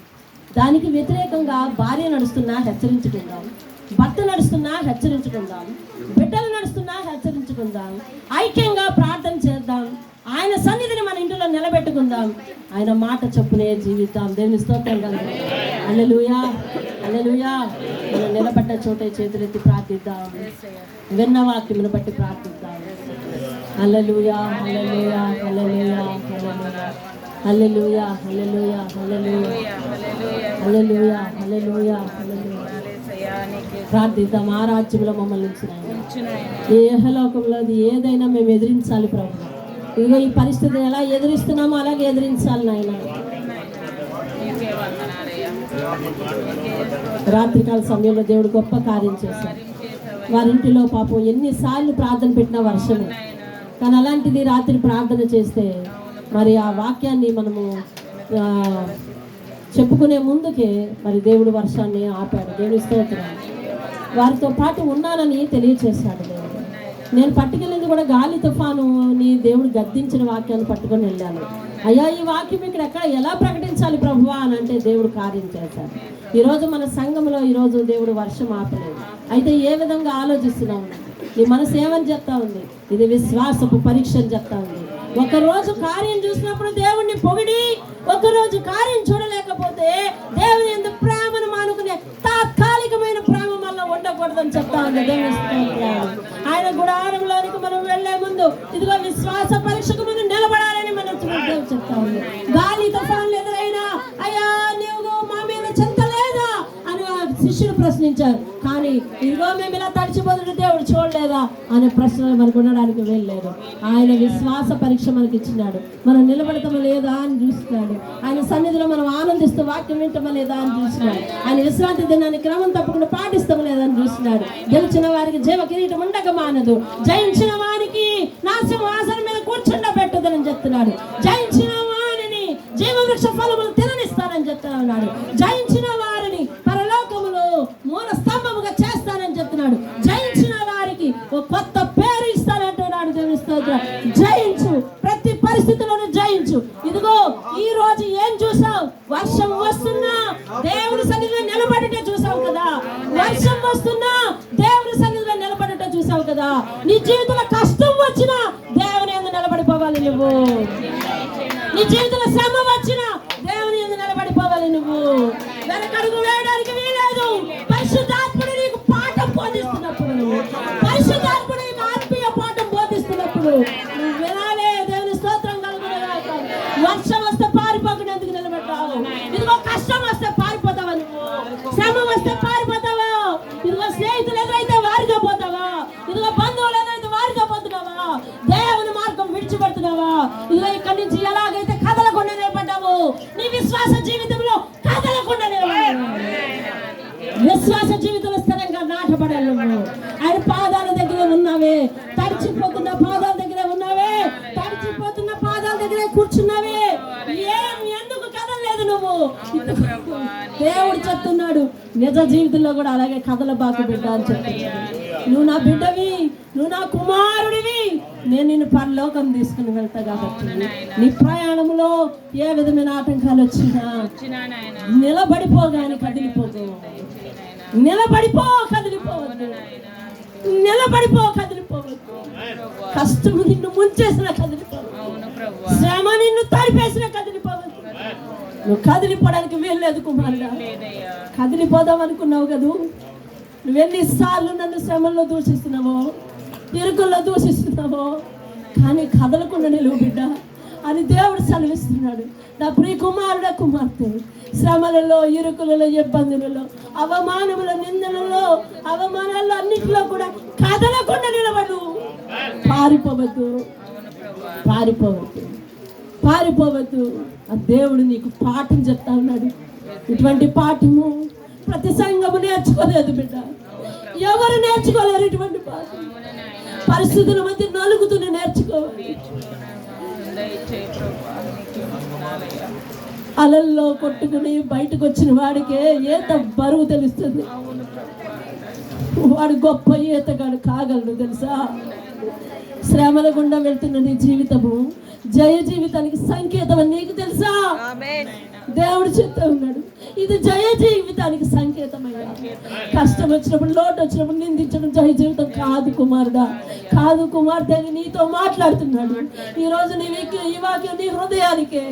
Speaker 1: దానికి వ్యతిరేకంగా భార్య నడుస్తున్నా హెచ్చరించుకుందాం, భర్త నడుస్తున్నా హెచ్చరించుకుందాం, బిడ్డలు నడుస్తున్నా హెచ్చరించుకుందాం. ఐక్యంగా ప్రార్థన చేద్దాం. ఆయన సన్నిధిని మన ఇంటిలో నిలబెట్టుకుందాం. ఆయన మాట చొప్పునే జీవిద్దాం. దేవుని స్తోత్రం కలుగు. హల్లెలూయా, హల్లెలూయా. మనం నిలబడ్డ చోటే చేతులెత్తి ప్రార్థిద్దాం. విన్న వాక్యమును బట్టి ప్రార్థిద్దాం. హల్లెలూయా, హల్లెలూయా, హల్లెలూయా, హల్లెలూయా, హల్లెలూయా, హల్లెలూయా, హల్లెలూయా, హల్లెలూయా, హల్లెలూయా. ప్రార్థిద్దాం. ఆ రాజ్యంలో మమ్మల్ని ఉంచిన ఏ ఇహలోకంలో ఏదైనా మేము ఎదిరించాలి ప్రభు. ఇదిగో ఈ పరిస్థితిని ఎలా ఎదిరిస్తున్నామో అలాగే ఎదిరించాలి నాయన. రాత్రికాల సమయంలో దేవుడు గొప్ప కార్యం చేశారు. వారింటిలో పాపం ఎన్నిసార్లు ప్రార్థన పెట్టినా వర్షమే. కానీ అలాంటిది రాత్రి ప్రార్థన చేస్తే మరి ఆ వాక్యాన్ని మనము చెప్పుకునే ముందుకే మరి దేవుడు వర్షాన్ని ఆపాడు. దేవుని స్తోత్రం. వారితో పాటు ఉన్నానని తెలియచేశాడు దేవుడు. నేను పట్టుకెళ్ళింది కూడా గాలి తుఫానుని దేవుడు గద్దించిన వాక్యాన్ని పట్టుకొని వెళ్ళాను. అయ్యా ఈ వాక్యం ఇక్కడ ఎలా ప్రకటించాలి ప్రభువా అని అంటే దేవుడు కార్యం చేశాడు. ఈరోజు మన సంఘంలో ఈరోజు దేవుడు వర్షం ఆపలేదు. అయితే ఏ విధంగా ఆలోచిస్తున్నాము? నీ మనసు ఏమని చెప్తా ఉంది? ఇది విశ్వాసపు పరీక్ష అని చెప్తా ఉంది. ఒకరోజు కార్యం చూసినప్పుడు దేవుణ్ణి పొగిడి, ఒకరోజు కార్యం చూడలేకపోతే దేవుని ఎందుకు ప్రేమను మానుకునే తాత్కాలికమైన ప్రేమ వల్ల ఉండకూడదని చెప్తా ఉంది. ఆయన గుడారంలోనికి మనం వెళ్లే ముందు ఇదిగో విశ్వాస పరీక్షకు మనం నిలబడాలని మనం దేవుడు చెప్తా ఉంది. గాలి తుఫాన్లు ఎదురైనా అయ్యా నీవు మా మీద చింత లేదా అని శిష్యులు ప్రశ్నించారు. కానీ కానీ ఇదిగో మేము ఇలా తడిచిపోతుంటే దేవుడు చూడలేదా అనే ప్రశ్న మనకు ఉండడానికి వెళ్ళలేదు. ఆయన విశ్వాస పరీక్ష మనకి ఇచ్చినాడు. మనం నిలబడతామా లేదా అని చూస్తున్నాడు. ఆయన సన్నిధిలో మనం ఆనందిస్తూ వాక్యం వింటామా లేదా అని చూస్తున్నాడు. ఆయన విశ్రాంతి దినాన్ని క్రమం తప్పకుండా పాటిస్తామా లేదా అని చూస్తున్నాడు. గెలిచిన వారికి జీవ కిరీటం ఉండక మానదు, జయించిన వారికి నా సింహాసనం మీద కూర్చుండ పెట్టుదని చెప్తున్నాడు. జయించిన వారిని జీవవృక్ష ఫలములు తిననిస్తానని చెప్తున్నాడు. జయించిన వారిని పరలోకములో మూల స్తంభముగా చేస్తానని చెప్తున్నాడు. జయించిన వారికి ఒక కొత్త పేరు ఇస్తానంటున్నాడు. దేవుని స్తోత్రం. జయించు, ప్రతి పరిస్థితులను జయించు. ఇదిగో ఈ రోజు ఏం చూసావు? వర్షం వస్తున్నా దేవుని సన్నిధిలో నిలబడితే చూసావు కదా. వర్షం వస్తున్నా దేవుని సన్నిధిలో నిలబడితే చూసావు కదా. నీ జీవితంలో కష్టం వచ్చినా దేవుని యందు నిలబడిపోవాలి నువ్వు. నీ జీవితంలో శ్రమ వచ్చినా దేవుని యందు నిలబడిపోవాలి నువ్వు. వెనకడుగు వేయడానికి వీలేదు. పరిశుద్ధాత్ముడు నీకు పాఠం బోధిస్తున్నప్పుడు, పరిశుద్ధాత్ముడు నీకు ఆత్మీయ పాఠం బోధిస్తున్నప్పుడు నువ్వు వినాలే. దేవుని స్తోత్రం కలుగునుగాక. వర్షం వస్తే పారిపోకుండా ఎందుకు నిలబడ్డావు? ఇదిగో కష్టం వస్తే పారిపోతావా నువ్వు? శ్రమ వస్తే పారిపోతావా? ఇదిగో స్నేహితులు ఎదురైతే వారిగా పోతావా? ఇదిగో బంధువులు ఎదురైతే వారిగా పోతున్నావా? దేవుని మార్గం విడిచిపెడుతున్నావా? ఇదిగో ఇక్కడి నుంచి ఎలాగైతే కదలకుండా నిలబడ్డావు, నీ విశ్వాస జీవితంలో కదలకుండా నిలబడ్డావు. విశ్వాస జీవితంలో స్థిరంగా నాటబడాలి నువ్వు. ఆయన పాదాల దగ్గర ఉన్నావే, తడిచిపోతున్న పాదాల దగ్గర ఉన్నావే, తడిచిపోతున్న పాదాల దగ్గరే కూర్చున్నావే. ఎందుకు కదలలేదు నువ్వు? దేవుడు చెప్తున్నాడు, నిజ జీవితంలో కూడా అలాగే కదలబాకు బిడ్డ అని చెప్తున్నాడు. నువ్వు నా బిడ్డవి, నువ్వు నా కుమారుడివి, నేను నిన్ను పరలోకం తీసుకుని వెళ్తా. కాబట్టి నీ ప్రయాణంలో ఏ విధమైన ఆటంకాలు వచ్చినా నిలబడిపోగానే కదిలిపోదు. నిలబడిపో, కదిలిపోవద్దు. నిలబడిపో, కదిలిపోవద్దు. కష్టము నిన్ను ముంచేసిన కదిలిపోవద్దు. శ్రమ నిన్ను తడిపేసిన కదిలిపోవద్దు. నువ్వు కదిలిపోవడానికి వీల్లేదు కుమారుడా. కదిలిపోదాం అనుకున్నావు కదూ. నువ్వెన్నిసార్లు నన్ను శ్రమల్లో దూషిస్తున్నావో, ఇరుకుల్లో దూషిస్తున్నావో, కానీ కదలకుండా నిలువు బిడ్డ అని దేవుడు సెలవిస్తున్నాడు. నా ప్రియ కుమారుడ, కుమార్తె, శ్రమలలో, ఇరుకులలో, ఇబ్బందులలో, అవమానముల, నిందలలో, అవమానాల్లో అన్నింటిలో కూడా కదలకుండా నిలబడు. పారిపోవద్దు, పారిపోవద్దు, పారిపోవద్దు. ఆ దేవుడు నీకు పాఠం చెప్తా ఉన్నాడు. ఇటువంటి పాఠము ప్రతి సంఘము నేర్చుకోలేదు బిడ్డ. ఎవరు నేర్చుకోలేరు ఇటువంటి పాఠం. పరిస్థితుల మధ్య నలుగుతూనే నేర్చుకోవాలి. అలల్లో కొట్టుకుని బయటకు వచ్చిన వాడికే ఈత బరువు తెలుస్తుంది. వాడు గొప్ప ఈతగాడు కాగలడు తెలుసా. శ్రమల గుండా వెళ్తున్న నీ జీవితము జయ జీవితానికి సంకేతం అని నీకు తెలుసా. దేవుడు చెప్తా ఉన్నాడు, ఇది జయ జీవితానికి సంకేతమయ్యా. కష్టం వచ్చినప్పుడు, లోటు వచ్చినప్పుడు నిందించడం జయ జీవితం కాదు కుమారుడా, కాదు కుమార్తె అని నీతో మాట్లాడుతున్నాడు. ఈ రోజు ఈ వాక్యం నీ హృదయానికే.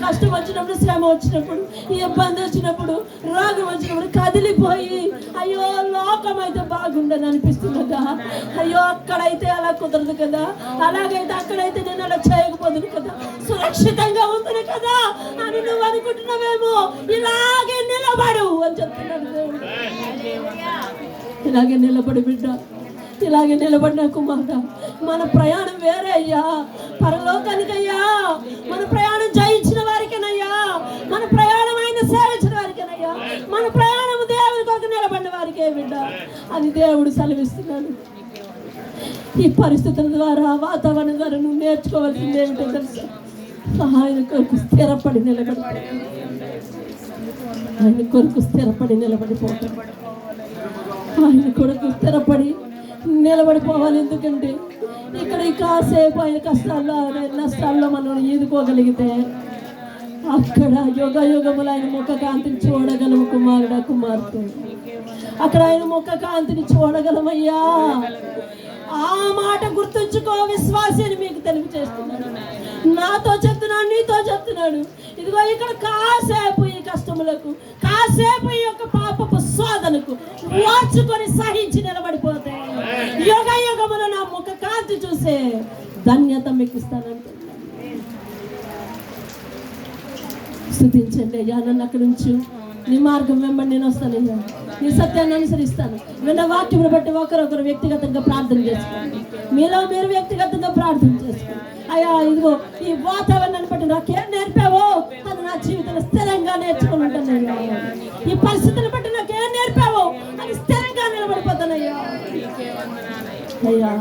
Speaker 1: కష్టం వచ్చినప్పుడు, శ్రమ వచ్చినప్పుడు, ఇబ్బంది వచ్చినప్పుడు, రోగం వచ్చినప్పుడు కదిలిపోయి అయ్యో లోకం అయితే బాగుండని అనిపిస్తున్నదా, అయ్యో అక్కడైతే అలా కుదరదు కదా, అలాగైతే అక్కడైతే నేను అలా చేయకపోదును కదా, సురక్షితంగా ఉంటుంది కదా అని నువ్వు అనుకుంటున్నావేమో. ఇలాగే నిలబడు అని చెప్తున్నాడు దేవుడు. ఇలాగే నిలబడి బిడ్డ, ఇలాగే నిలబడిన కుమార్తె. మన ప్రయాణం వేరే అయ్యా, పరలోకానికయ్యా. మన ప్రయాణం జయించిన వారికేనయ్యా, మన ప్రయాణం ఆయన సేవించిన వారికేనయ్యా, మన ప్రయాణం దేవుని కొరకు నిలబడిన వారికే బిడ్డ అని దేవుడు సెలవిస్తున్నాడు. ఈ పరిస్థితుల ద్వారా, వాతావరణం ద్వారా నువ్వు నేర్చుకోవాల్సింది ఏమిటో తెలుసా. ఆయన కొరకు స్థిరపడి నిలబడి, ఆయన కొరకు స్థిరపడి నిలబడిపోతాడు. ఆయన కొరకు స్థిరపడి నిలబడిపోవాలి. ఎందుకంటే ఇక్కడ కాసేపు ఆయన కష్టాల్లో, నష్టాల్లో మనం ఈదుకోగలిగితే అక్కడ యుగ యుగములు ఆయన ముఖ కాంతిని చూడగలము కుమారుడా, కుమార్తె. అక్కడ ఆయన ముఖ కాంతిని చూడగలమయ్యా. ఆ మాట గుర్తుంచుకో విశ్వాసి అని మీకు తెలియజేస్తున్నాడు. నాతో చెప్తున్నాడు, నీతో చెప్తున్నాడు. ఇదిగో ఇక్కడ కాసేపు ఈ కష్టములకు, కాసేపు ఈ యొక్క పాపపు శోధనకు ఓర్చుకొని సహించి నిలబడిపోతే యుగ యుగములు నా ముఖ కాంతి చూసే ధన్యత మీకు ఇస్తానంటున్నాను. స్తుతించండి అయ్యా. నన్ను అక్కడి నుంచి నీ మార్గం వెంబడి నేను వస్తానయ్యా. నీ సత్యాన్ని అనుసరిస్తాను. విన్న వాక్యమును బట్టి ఒకరొకరు వ్యక్తిగతంగా ప్రార్థన చేసుకోండి. మీలో మీరు వ్యక్తిగతంగా ప్రార్థన చేసుకోండి. అయ్యా ఇదిగో ఈ వాతావరణాన్ని బట్టి నాకేం నేర్పావో అది నా జీవితంలో స్థిరంగా నేర్చుకుని ఉంటాను. ఈ పరిస్థితిని బట్టి నాకేం నేర్పావో అది స్థిరంగా నిలబడిపోతానయ్యా. అయ్యా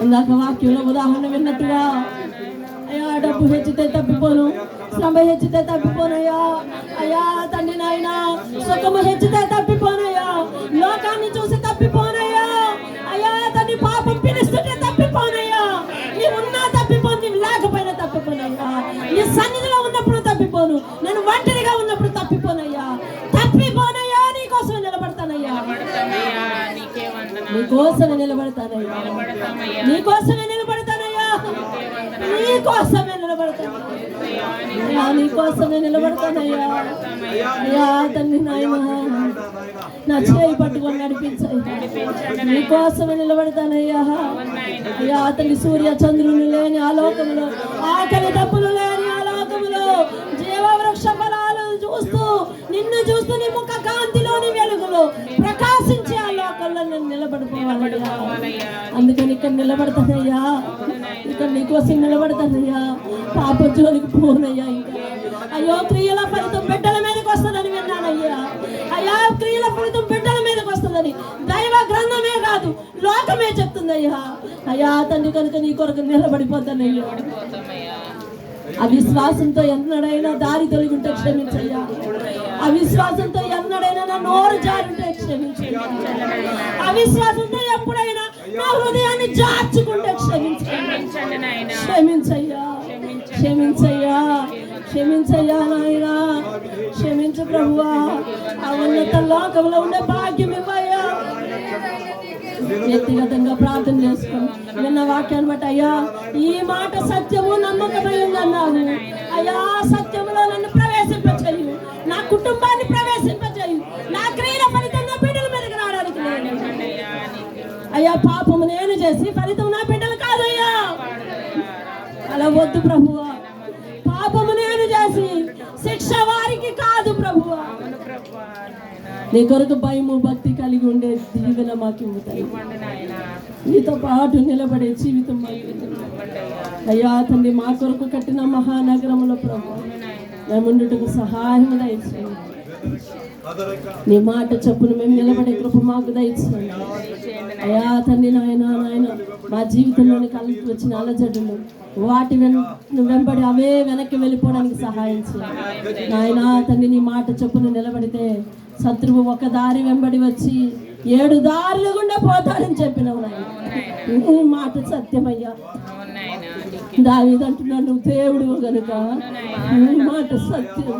Speaker 1: ఇందాక వాక్యంలో ఉదాహరణ విన్నట్టుగా అయ్యా డబ్బు హెచ్చితే తప్పిపోను, శ్రమ హెచ్చితే తప్పిపోనయ్యా. అయ్యా తండ్రి నాయన సుఖము హెచ్చితే తప్పిపోనయ్యా, లోకాన్ని చూసి తప్పిపోనయ్యా. అయ్యా తండ్రి పాపం పిలుస్తుంటే తప్పిపోనయ్యా. నీవు ఉన్నా తప్పిపోను, నీవు లేకపోయినా తప్పిపోనయ్యా. నీ సన్నిధిలో ఉన్నప్పుడు తప్పిపోను, నేను ఒంటరిగా ఉన్నప్పుడు తప్పిపోనయ్యా. తప్పిపోనయ్యా, నీకోసమే నిలబడతానయ్యా, నీకోసమే నిలబడతానయ్యా, నీకోసమే నిలబడతానయ్యా, నీకోసమే నిలబడతానయ్యా, నీకోసమే నిలబడతానయ్యా. అయ్యా తండ్రి నాయన నా చేయి పట్టుకొని నడిపించయ్యా, నీకోసమే నిలబడతానయ్యా. అయ్యా తండ్రి సూర్య చంద్రులు లేని ఆ లోకములో, ఆకలి తప్పులు లేని ఆ లోకములో జీవవృక్ష ఫలాలు చూస్తూ నిన్ను చూస్తూ నీ ముఖ కాంతిలోని వెలుగులో ప్రకాశించే ఆ లోకంలో నేను నిలబడిపోవాలయ్యా. అందుకని ఇక్కడ నిలబడతానయ్యా, ఇక్కడ నీకోసం నిలబడతానయ్యా. పాప జోలికి పోనయ్యా. ఇంకా అయ్యో క్రియల ఫలితం బిడ్డల మీదకి వస్తుందని విన్నానయ్యా. అయ్యా క్రియల ఫలితం బిడ్డల మీదకి వస్తుందని దైవ గ్రంథమే కాదు లోకమే చెప్తుందయ్యా. అయ్యా తండ్రి కనుక నీ కొరకు నిలబడిపోతానయ్యా. అవిశ్వాసంతో ఎన్నడైనా దారి తొలగింటే క్షమించయ్యా. అవిశ్వాసంతో ఎన్నడైనా నా నోరు జారుంటే క్షమించయ్యా. అవిశ్వాసంతో ఎప్పుడైనా నా హృదయాన్ని జార్చుకుంటే క్షమించయ్యా. క్షమించయ్యా, క్షమించయ్యా నాయనా, క్షమించు ప్రభువా. ఆ ఉన్నత లోకంలో ఉండే భాగ్యం ఇవ్వయ్యా. వ్యక్తిగతంగా ప్రార్థన చేసుకుని విన్న వాక్యాన్ని బట్టి అయ్యా ఈ మాట సత్యము నమ్మకమై ఉందన్నావు. అయ్యా సత్యములో నన్ను ప్రవేశింపచేయు, నా కుటుంబాన్ని ప్రవేశింపచేయు, నా క్రియల ఫలితం నా బిడ్డల మీదకి రావడానికి లేదు. అయ్యా పాపము నేను చేసి ఫలితం నా బిడ్డలు కాదయ్యా, అలా వద్దు ప్రభువా. పాపము నేను చేసి శిక్ష వారికి కాదు ప్రభువా. నీ కొరకు భయము భక్తి కలిగి ఉండే దీవెన మాకు ఇవ్వుతాయి. నీతో పాటు నిలబడే జీవితం మాకు. అయ్యా తండ్రి మా కొరకు కట్టిన మహానగరంలో ప్రభు మేముండుటకు సహాయం దయచేయండి. నీ మాట చెప్పును మేము నిలబడే కృప మాకు దయచేయండి. అయ్యా తండ్రి నాయన నాయన మా జీవితంలోని కలిసి వచ్చిన అలజడులు వాటి వెంబడి అవే వెనక్కి వెళ్ళిపోవడానికి సహాయం చేయండి నాయనా. తండ్రి నీ మాట చెప్పును నిలబడితే శత్రువు ఒక దారి వెంబడి వచ్చి 7 దారులు గుండా పోతాడని చెప్పినవు నాయన. నీ మాట సత్యమయ్యా. దావీదు అంటున్నాడు నువ్వు దేవుడు కనుక నీ మాట సత్యం.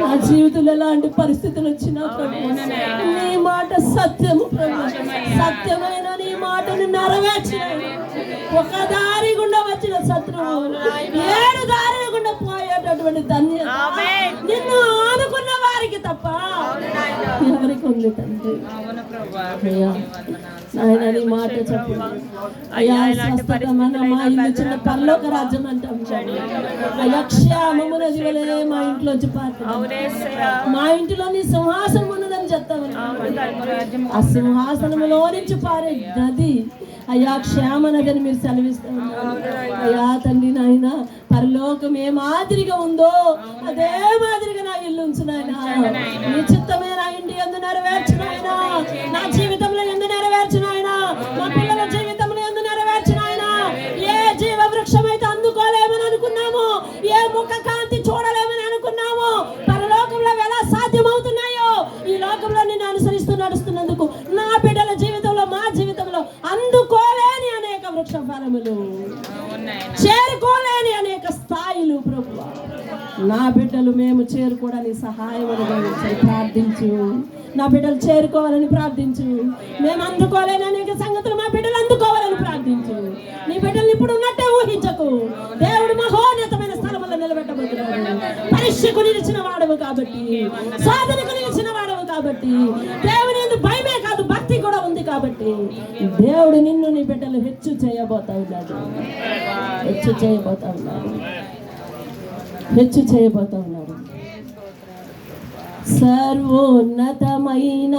Speaker 1: నా జీవితంలో ఎలాంటి పరిస్థితులు వచ్చినా నీ మాట సత్యము ప్రభు. సత్యమైన నీ మాటను నెరవేర్చిన ఒక దారి గుండా వచ్చిన శత్రువు 7 దారుల గుండా పోయేటటువంటి ధన్యత నిన్ను ఆనుకున్న వారికి తప్ప ఎవరికి ఉంది తండ్రి. ఆయన నీ మాట చెప్పు అయ్యా. స్వస్థతమైన మా ఇల్లు చిన్న పరలోక రాజ్యం అంటాం. అయ్యా క్షేమమున జీవలే మా ఇంట్లోంచి మా ఇంటిలో నీ సింహాసనం ఉన్నదని చెప్తావు. ఆ సింహాసనములో నుంచి పారే నది అయ్యా క్షేమ నదిని మీరు సెలవిస్తూ ఉన్నారు. అయ్యా తండ్రి నాయన పరలోకం ఏ మాదిరిగా ఉందో అదే మాదిరిగా నా ఇల్లు ఉంచు నాయన. నీ చిత్తమే నా ఇంటి యందు నెరవేర్చు నాయన. నా జీవితంలో ఎందు నెరవేర్చు నాయన. మా పిల్లల జీవితంలో ఎందు నెరవేర్చు నాయన. ఏ జీవ వృక్షం అయితే అందుకోలేమని అనుకున్నామో, ఏ ముఖ కాంతి చూడలేమని అనుకున్నామో, పరలోకంలో ఎలా సాధ్యమవుతున్నాయో ఈ లోకంలో నిన్ను అనుసరిస్తూ నడుస్తున్నందుకు నా బిడ్డల జీవితంలో మా జీవితంలో అందుకోలేని అనేక వృక్ష ఫలములు, చేరుకోలేని అనేక స్థాయిలు ప్రభు నా బిడ్డలు మేము చేరుకోవడానికి సహాయం ప్రార్థించు. నా బిడ్డలు చేరుకోవాలని ప్రార్థించు. మేము అందుకోలేని అనేక సంగతులు మా బిడ్డలు అందుకోవాలని ప్రార్థించు. నీ బిడ్డలు ఇప్పుడు ఉన్నట్టే ఊహించకు. దేవుడు మహోన్నతమైన స్థలములో నిలబెట్టబోతున్నాడు. పరీక్షకు నిలిచిన వాడవు కాబట్టి, సాధనకు నిలిచిన వాడవు కాబట్టి, దేవుని యందు భయమే కాదు భక్తి కూడా ఉంది కాబట్టి దేవుడు నిన్ను నీ బిడ్డలు హెచ్చు చేయబోతా ఉన్నాడు. హెచ్చు చేయబోతా ఉన్నాడు. హెచ్చు చేయబోతా ఉన్నాడు. సర్వోన్నతమైన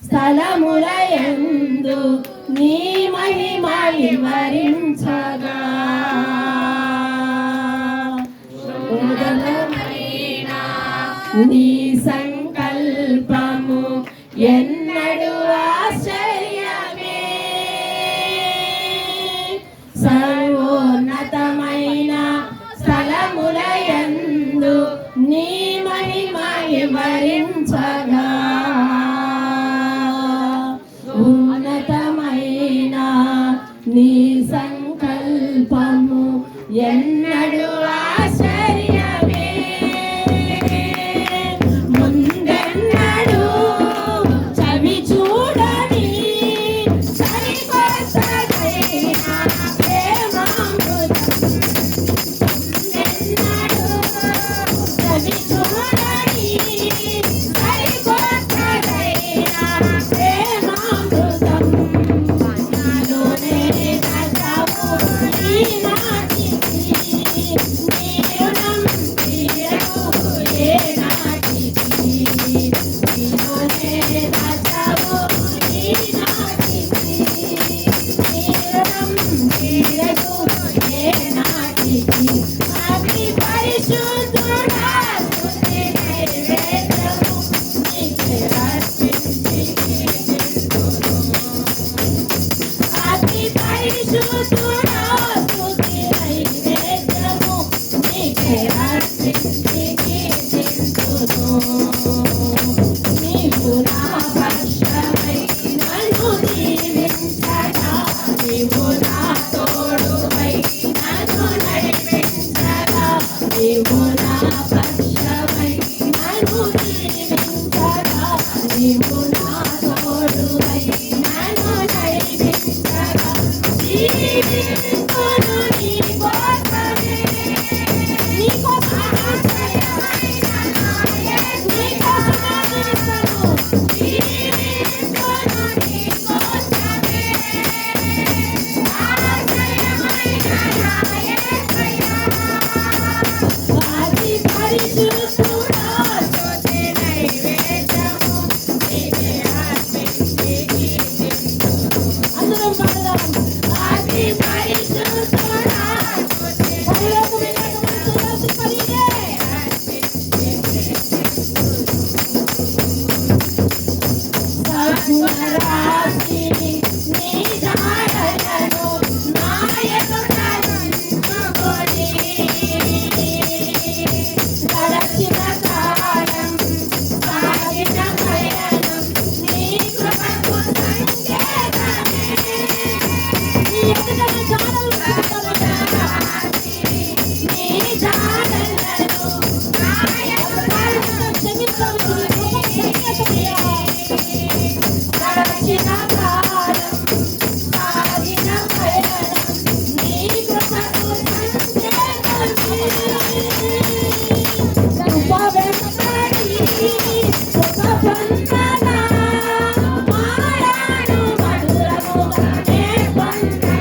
Speaker 1: స్థలములయందు నీ మహిమ వివరించగా నీ సంకల్పము ఎన్నడు ఆశ్చర్యమే సర్వోన్నతమైన స్థలములయందు నీ మహిమ వివరించగా ఉన్నతమైన నీ సంకల్పము ఎన్నడు ఆశ్చర్యమే ముందెన్నడు చవి చూడని సరికొత్తదైన ప్రేమామృతం ముందెన్నడు చవి చూడని సరికొత్తదైన ప్రేమామృతం నాలోనే దాచావు ఈనాటికి నీ రుణం తీరదు ఏనాటికి నీలోనే దాచావు ఈనాటికి నీ రుణం తీరదు ఏనాటికి అతి పరిశుద్ధుడా స్తుతి నైవేద్యము నీకే అర్పించి అతి పరిశుద్ధుడా స్తుతి నైవేద్యము నీకే అర్పించి కీర్తింతును. నీవు నా పక్షమై నన్ను దీవించగా, నీవు నా తోడువై నన్ను నడిపించగా, నీవు నా పక్షమై నన్ను దీవించగా, నీవు నా తోడువై నన్ను నడిపించగా, జీవించును నీ కోసమే, నీ కోసమే నీ కోసమే జీవిస్తాను, జీవించును నీ కోసమే ఆశ్రయమైన నా యేసయ్యా. ఆది పరిశుద్ధుడా స్తుతి నైవేద్యము నీకే అర్పించి కీర్తింతును. అందరం పాడదాం. ఆది పరిశుద్ధుడా స్తుతి పరలోకమునకు పరిగే సద్గుణరాశి నీ జాడలను నా ఎదుట నిలుచుకొని, గడచిన కాలం సాగిన పయనం నీ కృపకు సంకేతమే. నీ ఎదుట నా జాడలు నీ జాడలను నా ఎదుట క్షమించవచ్చు గడచిన కాలం సాగిన పయనం నీ కృపకు సంకేతమే. కృప వెంబడి కృప పొందగా, మారాను మధురముగానే పొందగా.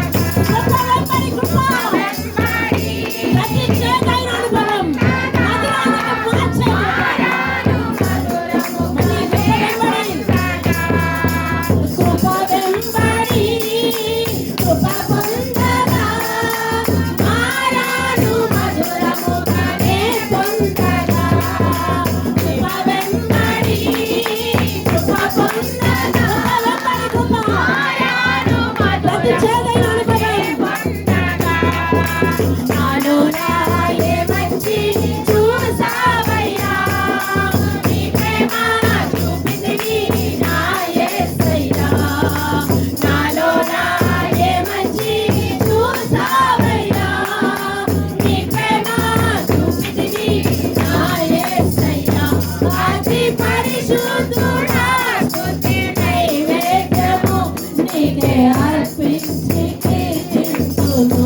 Speaker 1: కృప వెంబడి కృప ప్రతి చేదైన అనుభవం మధురానికి మార్చే కృప వెంబడి కృప పొందగా, మారాను మధురముగానే పొందగా. కృప వెంబడి కృప పొందగా, కృప మారాను ప్రతి చేదైన అనుభవం నాలో రాయే మంచి చూసావయ్యా, నీ ప్రేమ చూపితివి నా యేసయ్యా. నాలో రాయే మంచి చూసావయ్యా, నీ ప్రేమ చూపితివి నా యేసయ్యా. అతి పరిశుద్ధుడా స్తుతి నైవేద్యము నీకే అర్పించి కీర్తింతును.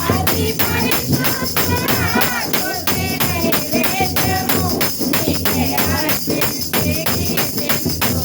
Speaker 1: అతి పరిశుద్ధుడా స్తుతి నైవేద్యము నీకే అర్పించి కీర్తింతును.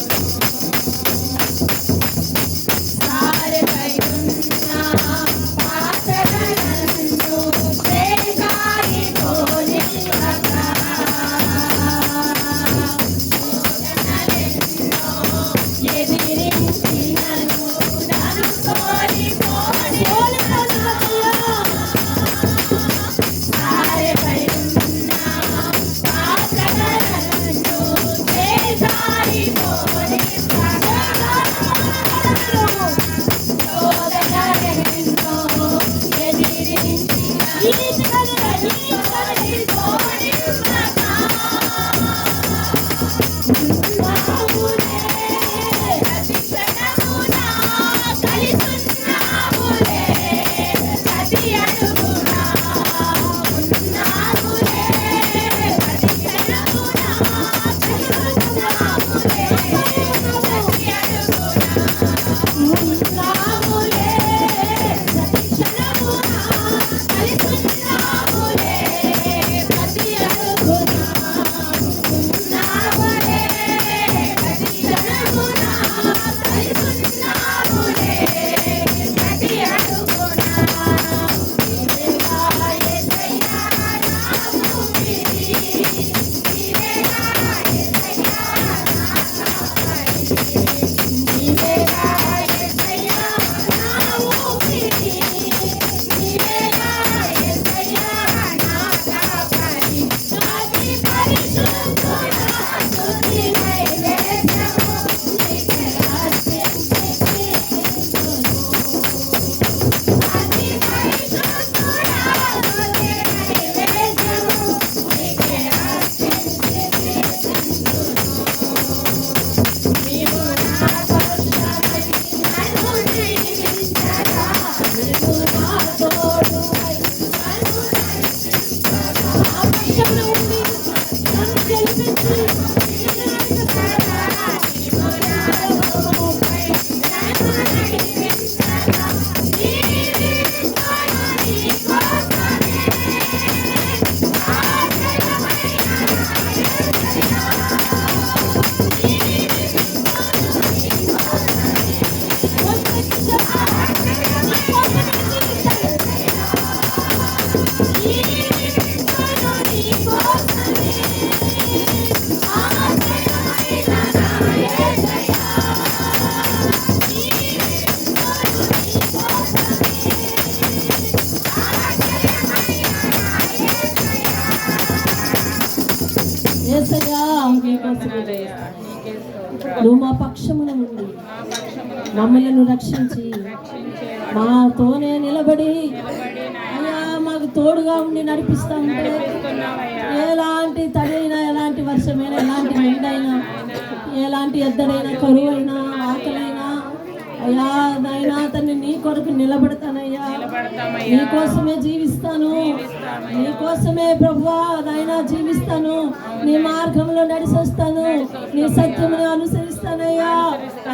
Speaker 1: యేసయ్యా నువ్వు మా పక్షమున ఉండి మమ్మలను రక్షించి మాతోనే నిలబడి అయ్యా మాకు తోడుగా ఉండి నడిపిస్తా ఉంటే ఎలాంటి తడైనా ఎలాంటి వర్షమైనా ఎలాంటి ఎండైనా ఎలాంటి ఎద్దడైనా కరువైనా ఆకలైనా అయ్యా నాయనా తన్ని నీ కొరకు నిలబడతానయ్యా, నీ కోసమే జీవిస్తాను, నీ కోసమే ప్రభువా నాయనా జీవిస్తాను, నీ మార్గంలో నడిచొస్తాను, నీ సత్యమును అనుసరిస్తానయ్యా.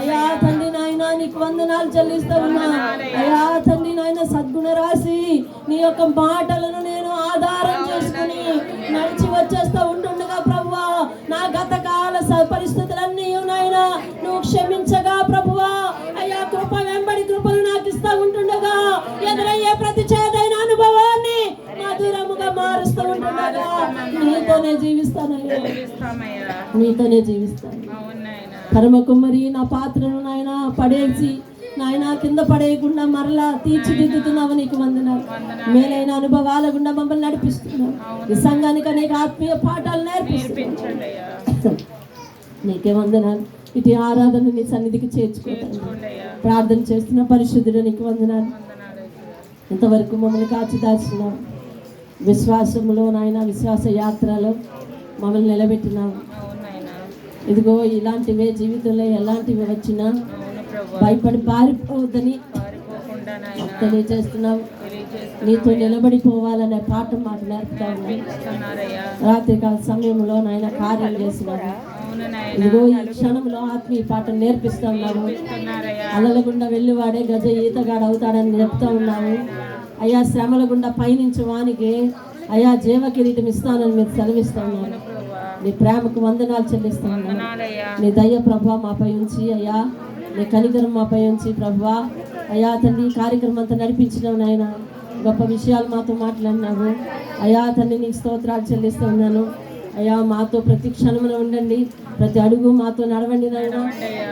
Speaker 1: అయ్యా తండ్రి నాయనా నీకు వందనాలు చెల్లిస్తా ఉన్నా. అయ్యా తండ్రి నాయన సద్గుణ రాసి నీ యొక్క మాటలను నేను ఆధారం చేసుకుని నడిచి వచ్చేస్తా ఉంటుండగా ప్రభువా నా గతకాల పరిస్థితులన్నీ నాయనా నువ్వు క్షమించగా ప్రభువా అయ్యా కృప వెంబడి కృపను నాకు ఇస్తా ఉంటుండగా ఎదురయ్యే ప్రతి చేదైన అనుభవాన్ని మధురముగా మారుస్తూ ఉంటుండగా నీతోనే జీవిస్తానయ్యా, నీతోనే జీవిస్తాను. పరమ కుమ్మరి నా పాత్రను నాయన పడేసి నాయన కింద పడేయకుండా మరలా తీర్చిదిద్దుతున్నావు, నీకు వందనాలు. మేలైన అనుభవాల గుండా మమ్మల్ని నడిపిస్తున్నావు, ఈ సంఘానికి అనేక ఆత్మీయ పాఠాలు నేర్పిస్తున్నావు, నీకే వందనాలు. ఇటు ఆరాధన నీ సన్నిధికి చేర్చుకుంటాను ప్రార్థన చేస్తున్న పరిశుద్ధుడు నీకు వందనాలు. ఇంతవరకు మమ్మల్ని కాచి దాచినావు, విశ్వాసంలో నాయన విశ్వాస యాత్రలో మమ్మల్ని నిలబెట్టినావు. ఇదిగో ఇలాంటివే జీవితంలో ఎలాంటివి వచ్చినా భయపడి పారిపోవద్దని తెలియజేస్తున్నావు. నీతో నిలబడిపోవాలనే పాఠం మాకు నేర్పుతా ఉన్నాయి. రాత్రికాల సమయంలో నాయన కార్యం చేసినావు. ఇదిగో ఈ క్షణంలో ఆత్మీయ పాఠం నేర్పిస్తా ఉన్నావు. అలల గుండా వెళ్ళివాడే గజ ఈతగాడు అవుతాడని చెప్తా ఉన్నావు. అయ్యా శ్రమల గుండా పయనించే వానికి అయ్యా జీవ కిరీటం ఇస్తానని మీరు సెలవిస్తా ఉన్నారు. నీ ప్రేమకు వందనాలు చెల్లిస్తా ఉన్నాను. నీ దయ ప్రభా మాపై ఉంచి అయ్యా, నీ కనికరం మాపై ఉంచి ప్రభువా అయ్యా తండ్రి ఈ కార్యక్రమం అంతా నడిపించినావు నాయన. గొప్ప విషయాలు మాతో మాట్లాడినావు అయ్యా తండ్రి, నీకు స్తోత్రాలు చెల్లిస్తూ ఉన్నాను. అయ్యా మాతో ప్రతి క్షణమున ఉండండి, ప్రతి అడుగు మాతో నడవండి నాయనా.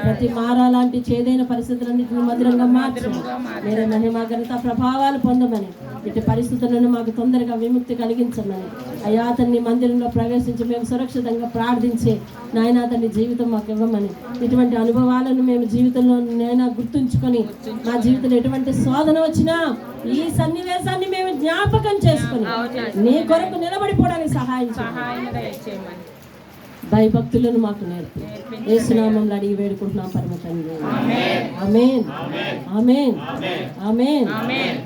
Speaker 1: ప్రతి మారా లాంటి చేదైన పరిస్థితులన్నింటినీ మధురంగా మార్చండి. మీరే మహిమ ఘనత ప్రభావాలు పొందమని, ఇటు పరిస్థితులను మాకు తొందరగా విముక్తి కలిగించమని, అయ్యా అతన్ని మందిరంలో ప్రవేశించి మేము సురక్షితంగా ప్రార్థించే నాయన అతని జీవితం మాకు ఇవ్వమని, ఇటువంటి అనుభవాలను మేము జీవితంలో నేను గుర్తుంచుకొని మా జీవితంలో ఎటువంటి శోధన వచ్చినా ఈ సన్నివేశాన్ని మేము జ్ఞాపకం చేసుకొని నీ కొరకు నిలబడిపోవడానికి సహాయం చేయమని భయభక్తులను మాకు నేర్పి యేసునామములో అడిగి వేడుకుంటున్నాం పరమ తండ్రి. ఆమేన్ ఆమేన్ ఆమేన్ ఆమేన్.